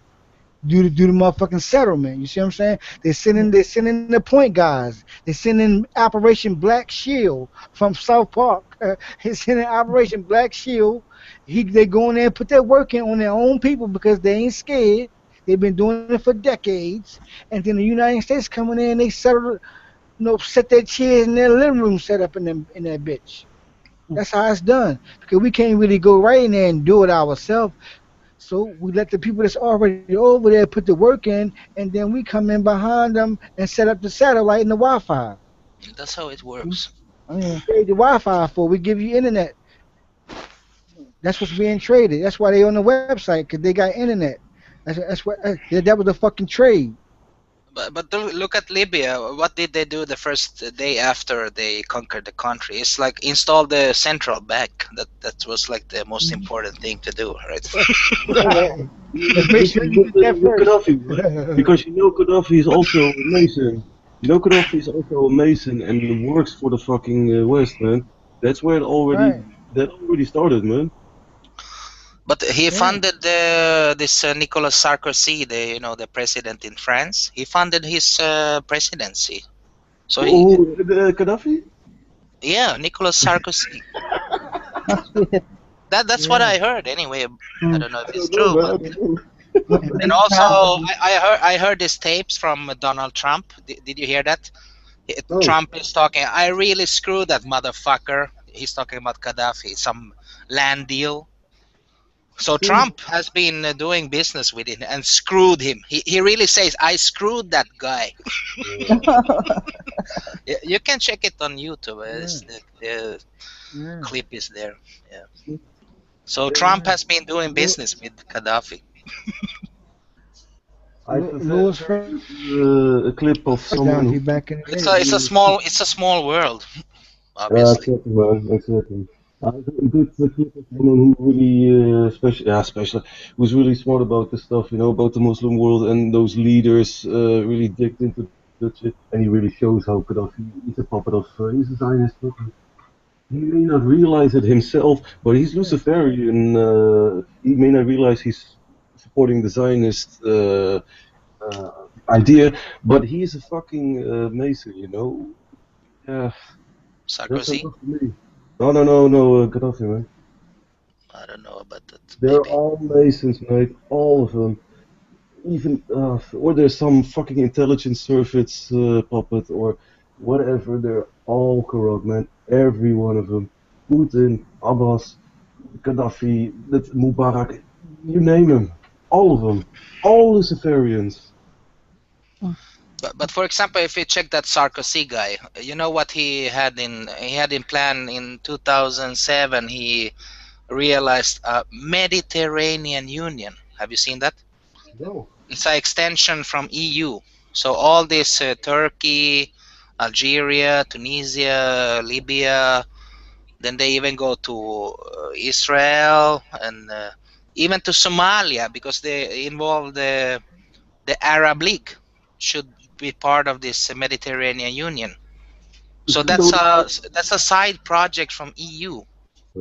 Do the motherfucking settlement. You see what I'm saying? They sending the point guys. They sending Operation Black Shield from South Park. They sending Operation Black Shield. They go in there and put their work in on their own people because they ain't scared. They've been doing it for decades. And then the United States coming in, they settle. set their chairs in their living room set up in that bitch. That's how it's done. Because we can't really go right in there and do it ourselves. So we let the people that's already over there put the work in, and then we come in behind them and set up the satellite and the Wi-Fi. That's how it works. Oh yeah. Trade the Wi-Fi for. We give you internet. That's what's being traded. That's why they on the website because they got internet. That's what that was the fucking trade. But look at Libya. What did they do the first day after they conquered the country? It's like install the central bank. That was like the most important thing to do, right? Right. Yeah, Let's make this sure is you get that with first. Gaddafi, right? Because Gaddafi is also a Mason. Gaddafi is also a Mason and works for the fucking West, man. That's where Right. that already started, man. But he Yeah. funded this Nicolas Sarkozy, the president in France. He funded his presidency. So Oh, Gaddafi? yeah, Nicolas Sarkozy. Oh shit. That's what Yeah. I heard anyway. I don't know if I it's don't know, true, man. but I don't know. And and he's also probably I heard his tapes from Donald Trump. Did you hear that? No. Trump is talking. I really screwed that motherfucker. He's talking about Gaddafi, some land deal. So See? Trump has been doing business with him and screwed him. He really says, "I screwed that guy." You can check it on YouTube. Yeah. The Yeah. clip is there. Yeah. So Trump Yeah. has been doing Louis, business with Gaddafi. I prefer Louis a clip of someone Gaddafi who. back in the It's day. a small world, Yeah, obviously. exactly, man. Exactly. A good clip of someone who really, who's really smart about this stuff, about the Muslim world and those leaders, really digged into that shit. And he really shows how Gaddafi is a puppet of, he's a Zionist puppet. He may not realize it himself, but he's Yeah. Luciferian. He may not realize he's supporting the Zionist uh, idea, but he's a fucking Mason. Yeah, that's Sarkozy? enough for me. No, Gaddafi, man. I don't know about that. They're Maybe. all Masons, mate. All of them. Even, or there's some fucking intelligence service puppet or whatever. They're all corrupt, man. Every one of them. Putin, Abbas, Gaddafi, Mubarak, you name them. All of them. All Luciferians. But for example, if you check that Sarkozy guy, you know what he had in plan in 2007. He realized a Mediterranean Union. Have you seen that? No. It's an extension from EU. So all this Turkey, Algeria, Tunisia, Libya, then they even go to Israel and even to Somalia because they involve the Arab League should be part of this Mediterranean Union. So Is this the that's a side project from EU.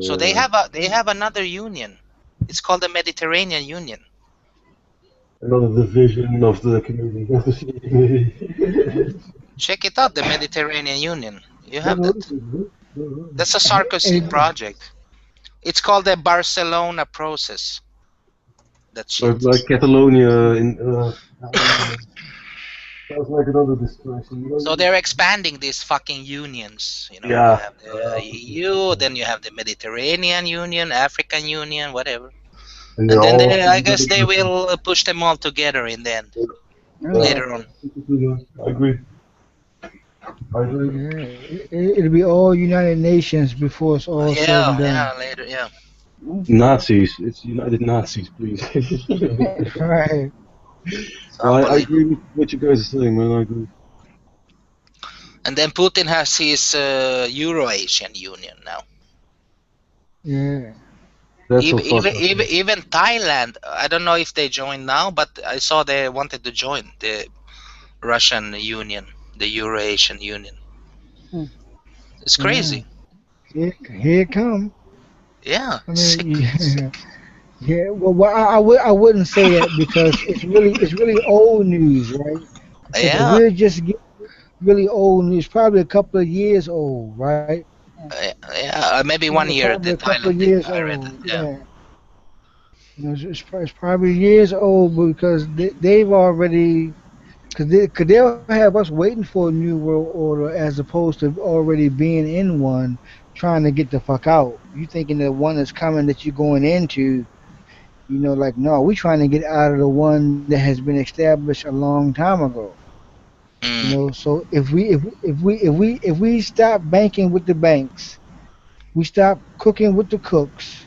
So they have another union. It's called the Mediterranean Union. another division of the community? Of the sea community. Check it out, the Mediterranean Union. You have Never heard that. of it, bro. Never heard of it. That's a Sarkozy And project. It's called the Barcelona process. That shit. Like Catalonia in sounds like another distraction. So they're expanding these fucking unions. You Yeah. have the EU, then you have the Mediterranean Union, African Union, whatever. And And they're then all I guess they will push them all together in the end, oh yeah. later on. I agree. I agree. yeah, it'll be all United Nations before it's all said and Yeah, done. yeah, later, yeah. Nazis. It's United Nazis, please. Right. It's No, I agree unbelievable. with what you guys are saying, man. I agree. And then Putin has his Euro-Asian Union now. Yeah. That's so Even, fucked even, up. even, even Thailand, I don't know if they joined now, but I saw they wanted to join the Russian Union, the Euro-Asian Union. Hmm. It's Yeah. crazy. Here it come. Yeah, I mean, sick, sick. yeah. Yeah. Well, I wouldn't say that because it's really old news, right? Because Yeah, we're just getting really old news, probably a couple of years old, right? yeah, maybe Yeah, 1 year probably the a couple of Thailand thing. years I read that. old. Yeah, Yeah. It's probably years old because they've already Cause they'll have us waiting for a new world order as opposed to already being in one, trying to get the fuck out. You thinking the one that's coming that you're going into, like no, we trying to get out of the one that has been established a long time ago. Mm. So if we stop banking with the banks, we stop cooking with the cooks,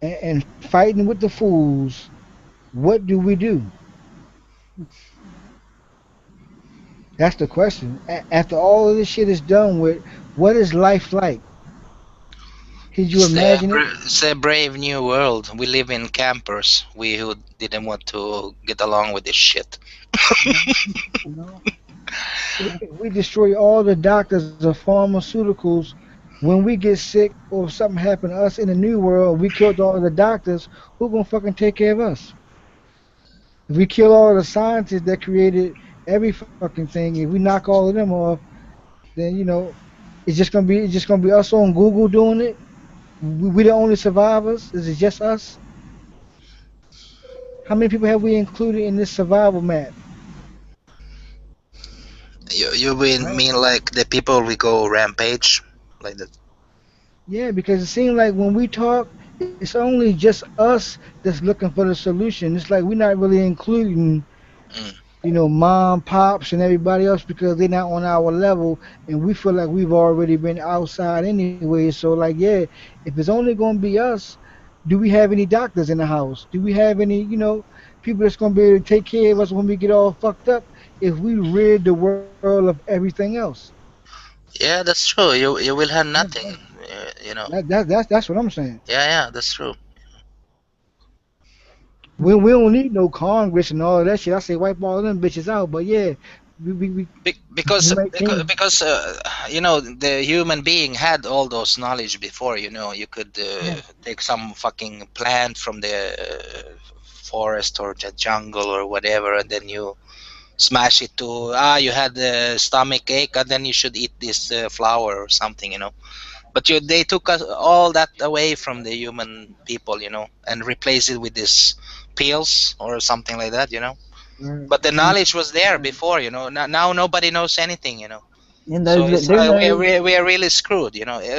and fighting with the fools, what do we do? That's the question. After all of this shit is done with, what is life like? Could you imagine it? It's a brave new world. We live in campers. We who didn't want to get along with this shit. No, no. If we destroy all the doctors of pharmaceuticals, when we get sick or if something happened to us in the new world, we killed all the doctors, who gonna fucking take care of us? If we kill all the scientists that created every fucking thing, if we knock all of them off, then it's just gonna be us on Google doing it. We the only survivors. Is it just us? How many people have we included in this survival map? You Right? mean like the people we go rampage, like that? Yeah, because it seems like when we talk, it's only just us that's looking for the solution. It's like we're not really including, Mm. mom, pops, and everybody else because they're not on our level, and we feel like we've already been outside anyway. So, like, yeah, if it's only going to be us, do we have any doctors in the house? Do we have any, people that's going to be able to take care of us when we get all fucked up if we rid the world of everything else? Yeah, that's true. You will have Yeah, nothing. You know. that's what I'm saying. Yeah, yeah, that's true. We don't need no Congress and all of that shit. I say wipe all of them bitches out. But yeah, we Because might change. the human being had all those knowledge before. You could Yeah, take some fucking plant from the forest or the jungle or whatever, and then you smash it to you had the stomach ache, and then you should eat this flower or something. But they took us all that away from the human people, and replaced it with these pills or something like that. right. But the And knowledge was there before. Now nobody knows anything. And So those it's there are like no we are really screwed.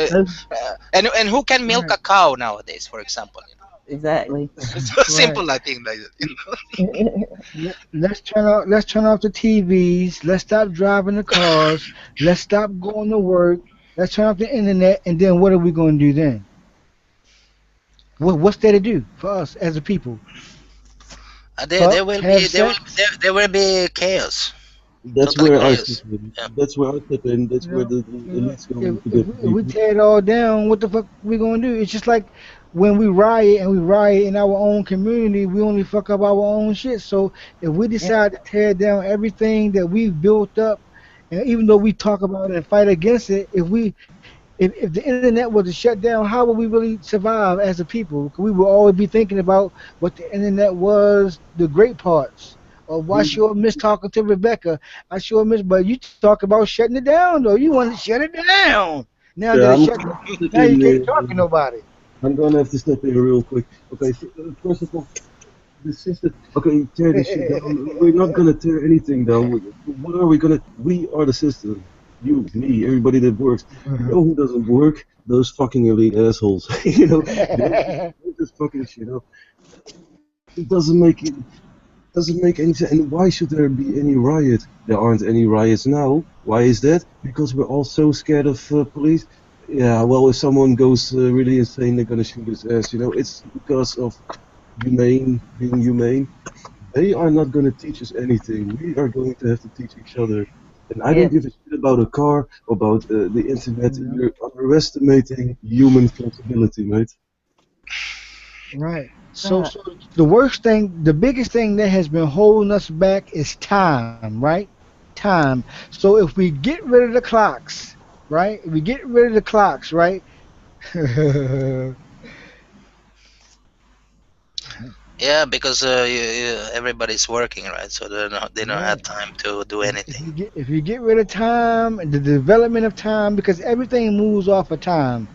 those And who can milk right, a cow nowadays, for example? exactly. So right. simple, I think, like that. Let's turn off the TVs. Let's stop driving the cars. Let's stop going to work. Let's turn off the internet. And then what are we going to do then? What's there to do for us as a people? There Fuck, will be have there will sex. there will be chaos, That's totally where I step chaos. in. Yeah. That's where I step in. That's You where know, the you know, elites go if into if get we, the if we people. tear it all down, what the fuck we gonna do? It's just like when we riot and we riot in our own community, we only fuck up our own shit. So if we Yeah, decide to tear down everything that we've built up, and even though we talk about it and fight against it, if the internet was to shut down, how would we really survive as a people? 'Cause we would always be thinking about what the internet was, the great parts. Or well, I Mm. sure miss talking to Rebecca. I sure miss, but you talk about shutting it down though. You want to shut it down. Now that Yeah, it's I'm shut gonna down, have to step now you in. can't talk to nobody. I'm gonna have to step in real quick. Okay, first of all, the system. Okay, tear this shit down. We're not gonna tear anything down. What are we gonna? We are the system. You, me, everybody that works. You know who doesn't work? Those fucking elite assholes. They just fucking shit up. It doesn't make any sense. And why should there be any riot? There aren't any riots now. Why is that? Because we're all so scared of police. Yeah, well, if someone goes really insane, they're gonna shoot his ass. It's because of being humane. They are not gonna teach us anything. We are going to have to teach each other. And I don't yes. give a shit about a car, about the internet. Yeah, You're underestimating human flexibility, mate. right. So, Uh, so the worst thing, the biggest thing that has been holding us back is time, right? Time. So if we get rid of the clocks, right? If we get rid of the clocks, right? Yeah, because everybody's working, right? So they don't Yeah. have time to do If anything. you get rid of time and the development of time, because everything moves off of time.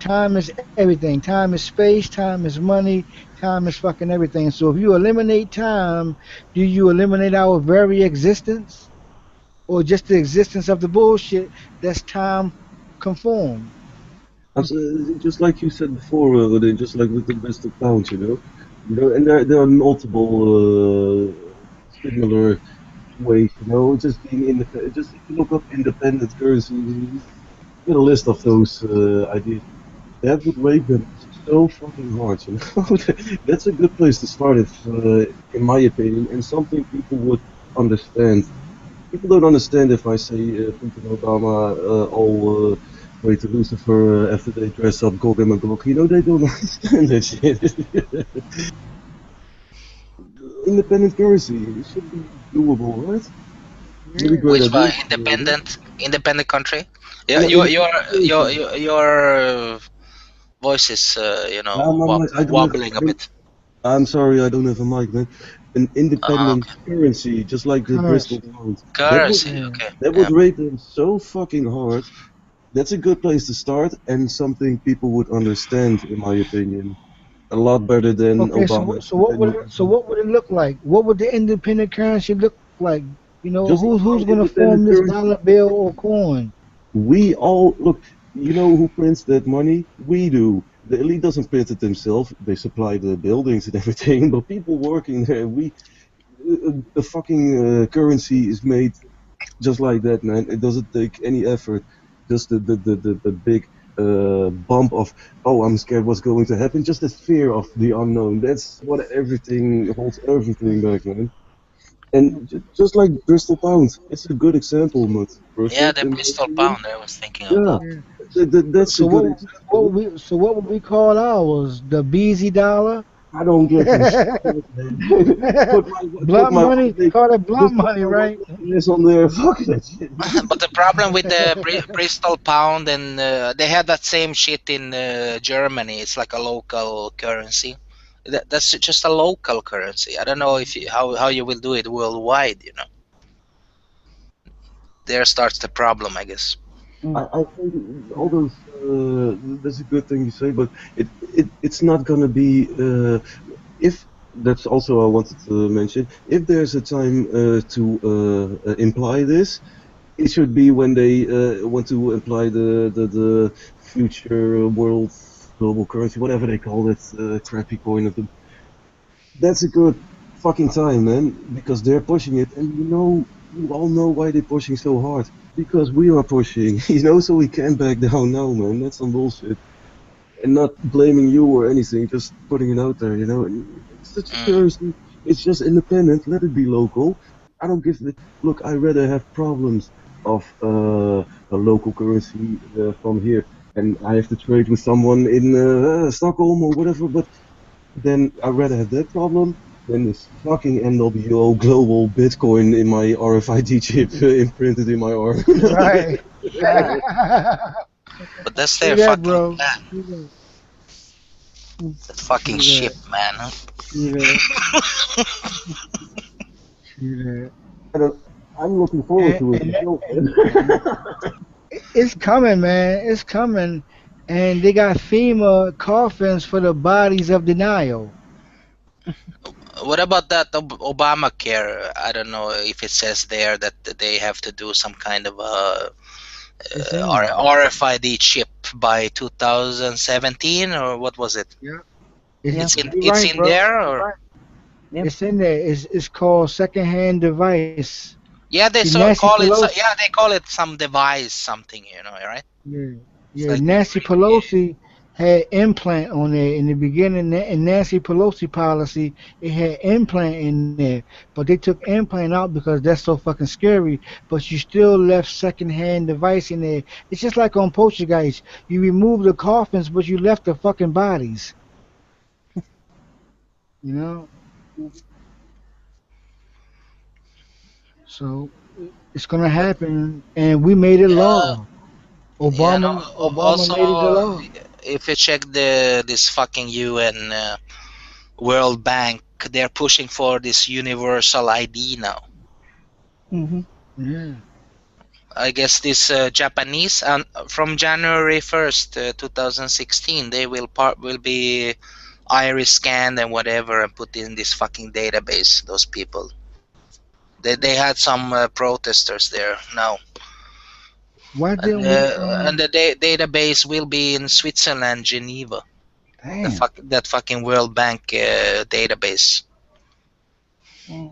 Time is everything. Time is space. Time is money. Time is fucking everything. So if you eliminate time, do you eliminate our very existence, or just the existence of the bullshit that's time conformed? Just like you said before, just like with the best of pounds, and there are multiple similar ways, just being independent. Just if you look up independent currency, you get a list of those ideas. That would rate them so fucking hard, That's a good place to start, if, in my opinion, and something people would understand. People don't understand if I say Putin and Obama all pray to Lucifer after they dress up Gog and Magog. They don't understand that shit. Independent currency, it should be doable, right? Really Yeah. great Which idea. one? Independent country? Yeah, No, independent currency. your voice is I don't have. wobbling a bit. I'm sorry, I don't have a mic, man. An independent Okay. currency, just like the Bristol Currency. pound. That would Currency. Yeah. Okay. that Yeah. would rate them so fucking hard. That's a good place to start, and something people would understand, in my opinion, a lot better than Okay. Obama So what would it look like? What would the independent currency look like? just Who's one going to form independent this dollar currency. bill or coin? We all look. You know who prints that money? We do. The elite doesn't print it themselves. They supply the buildings and everything, but people working there, a fucking currency is made just like that, man. It doesn't take any effort. Just the big bump of, oh, I'm scared what's going to happen. Just the fear of the unknown. That's what everything holds everything back, man. And just like Bristol Pound, it's a good example, not Yeah, perfect the in my Bristol opinion. pound. I was thinking of Yeah, that. Yeah. that's a So good what example. would we call ours? The Beezy dollar? I don't give a shit, man. Put Blunt my money? white They leg, call it blunt just put money, my white right? leg on there. Fuck that shit, man. But the problem with the Bristol pound, and they had that same shit in Germany. It's like a local currency. That's just a local currency. I don't know if how you will do it worldwide. There starts the problem, I guess. Mm. I think all those that's a good thing you say, but it's not gonna be if that's also I wanted to mention. If there's a time to imply this, it should be when they want to imply the future world global currency, whatever they call it, crappy coin of the. That's a good fucking time, man, because they're pushing it, and you all know why they're pushing so hard. Because we are pushing, so we can't back down now, man. That's some bullshit. And not blaming you or anything, just putting it out there, And it's such a Mm. currency. It's just independent. Let it be local. I don't give the look. I rather have problems of a local currency from here, and I have to trade with someone in Stockholm or whatever. But then I'd rather have that problem than this fucking NWO global Bitcoin in my RFID chip imprinted in my arm. Right. But that's True their that, fucking bro. plan. True that. That fucking True ship, that. man. Huh? True that. True that. I don't, I'm looking forward And, to it and myself, man. it's coming, man. It's coming. And they got FEMA coffins for the bodies of denial. What about that Obamacare? I don't know if it says there that they have to do some kind of It's in there. RFID chip by 2017, or what was it? Yeah. Yeah. You're It's right, in bro. there, You're or right. Yep. It's in there. It's called secondhand device. yeah, See, Nancy Pelosi. yeah, they call it some device something, right? Yeah, It's yeah. like Nancy Pelosi had implant on there in the beginning. In Nancy Pelosi policy, it had implant in there, but they took implant out because that's so fucking scary. But you still left secondhand device in there. It's just like on Poltergeist. You removed the coffins, but you left the fucking bodies. You know. So it's gonna happen, and we made it yeah, law. yeah. And Obama also, made it a law. if you check this fucking UN World Bank, they're pushing for this universal ID now. Hmm. Yeah. I guess this Japanese, and from January 1st, 2016, they will be iris scanned and whatever and put in this fucking database. Those people. They had some protesters there now, Why and didn't we? the database will be in Switzerland, Geneva. Damn. That fucking World Bank database. Yeah.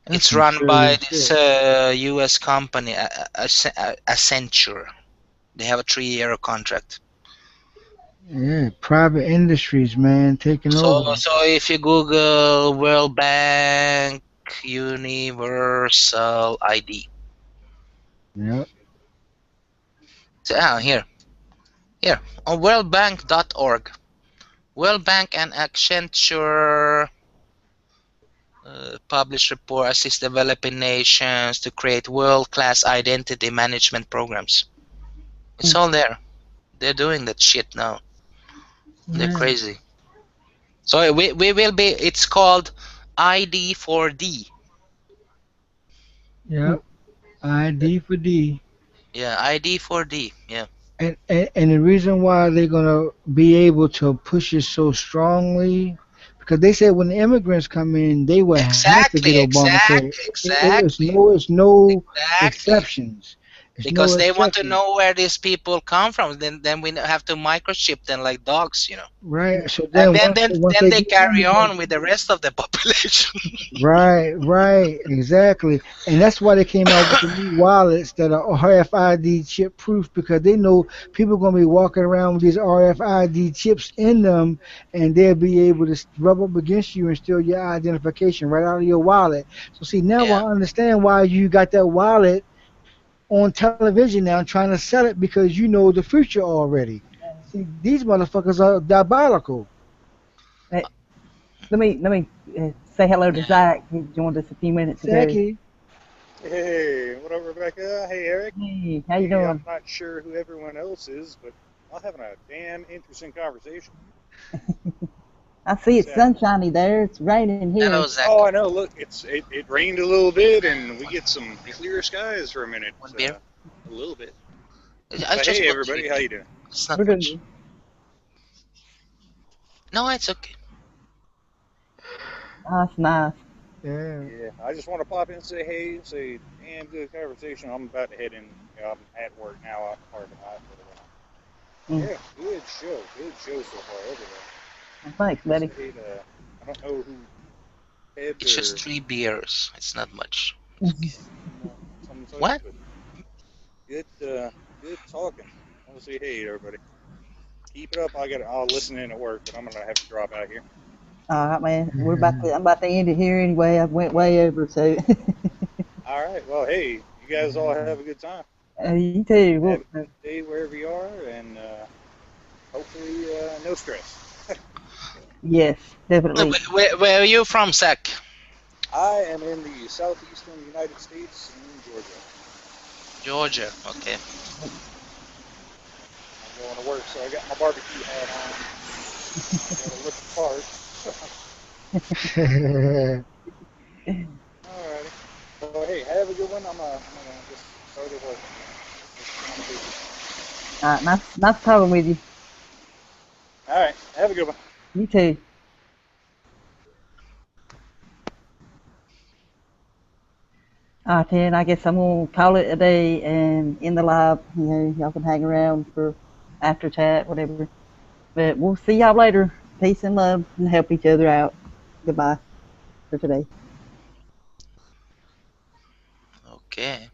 That's It's some run by serious this shit. U.S. company, Accenture. They have a 3-year contract. Yeah, private industries, man, taking over. So if you Google World Bank Universal ID, Yep. so, here on worldbank.org, World Bank and Accenture publish report assist developing nations to create world-class identity management programs. It's all there. They're doing that shit now. They're Yeah. crazy. So we will be. It's called ID4D. Yep. ID for D. Yeah, ID4D. Yeah. And the reason why they're gonna be able to push it so strongly, because they said when the immigrants come in, they will have to get Exactly, Obamacare. exactly, It's no exactly. exceptions. It's no Because they want to exceptions. know where these people come from. Then we have to microchip them like dogs. Right. So And then once then they they get in carry there, on with the rest of the population. right, exactly. And that's why they came out with the new wallets that are RFID chip proof because they know people are going to be walking around with these RFID chips in them and they'll be able to rub up against you and steal your identification right out of your wallet. So, see, now Yeah, I understand why you got that wallet on television now trying to sell it because you know the future already. See, these motherfuckers are diabolical. Hey, let me say hello to yeah. Zach. He joined us a few minutes ago. Exactly. Hey, what up, Rebecca? Hey, Eric. Hey, how you Hey, I'm doing? not sure who everyone else is, but I'm having a damn interesting conversation. I see it's Zach. sunshiny there. It's raining here. Hello, Zach. Oh, I know. Look, it rained a little bit, and we get some clear skies for a minute. One beer. A little bit. I But just hey, bought 3 everybody, how beer. you doing? It's not We're much. doing No, it's okay. nice, nice. Yeah. Yeah, I just want to pop in and say hey, say damn good conversation. I'm about to head in. I'm at work now, out in the parking lot. But, Mm. yeah, good show so far. Everything. Thanks, Just buddy. say I don't know who Ted It's or just 3 beers. It's not much. It's okay. some such, What? but good, good talking. I want to say hey, everybody. Keep it up. I'll listen in at work, but I'm gonna have to drop out here. All right, man. I'm about to end it here anyway. I went way over, so All right. Well, hey, you guys all have a good time. you too. Have a Well, good day wherever you are, and hopefully no stress. yes, definitely. Where are you from, Zach? I am in the southeastern United States in Georgia. Georgia. Okay. I'm going to work, so I got my barbecue hat on. I got to look the part. Alrighty. Well, hey, have a good one. I'm gonna just start it work. All right, nice talking with you. All right. Have a good one. You too. All right, then I guess I'm gonna call it a day and in the live. Y'all can hang around for after chat, whatever. But we'll see y'all later. Peace and love, and help each other out. Goodbye for today. Okay.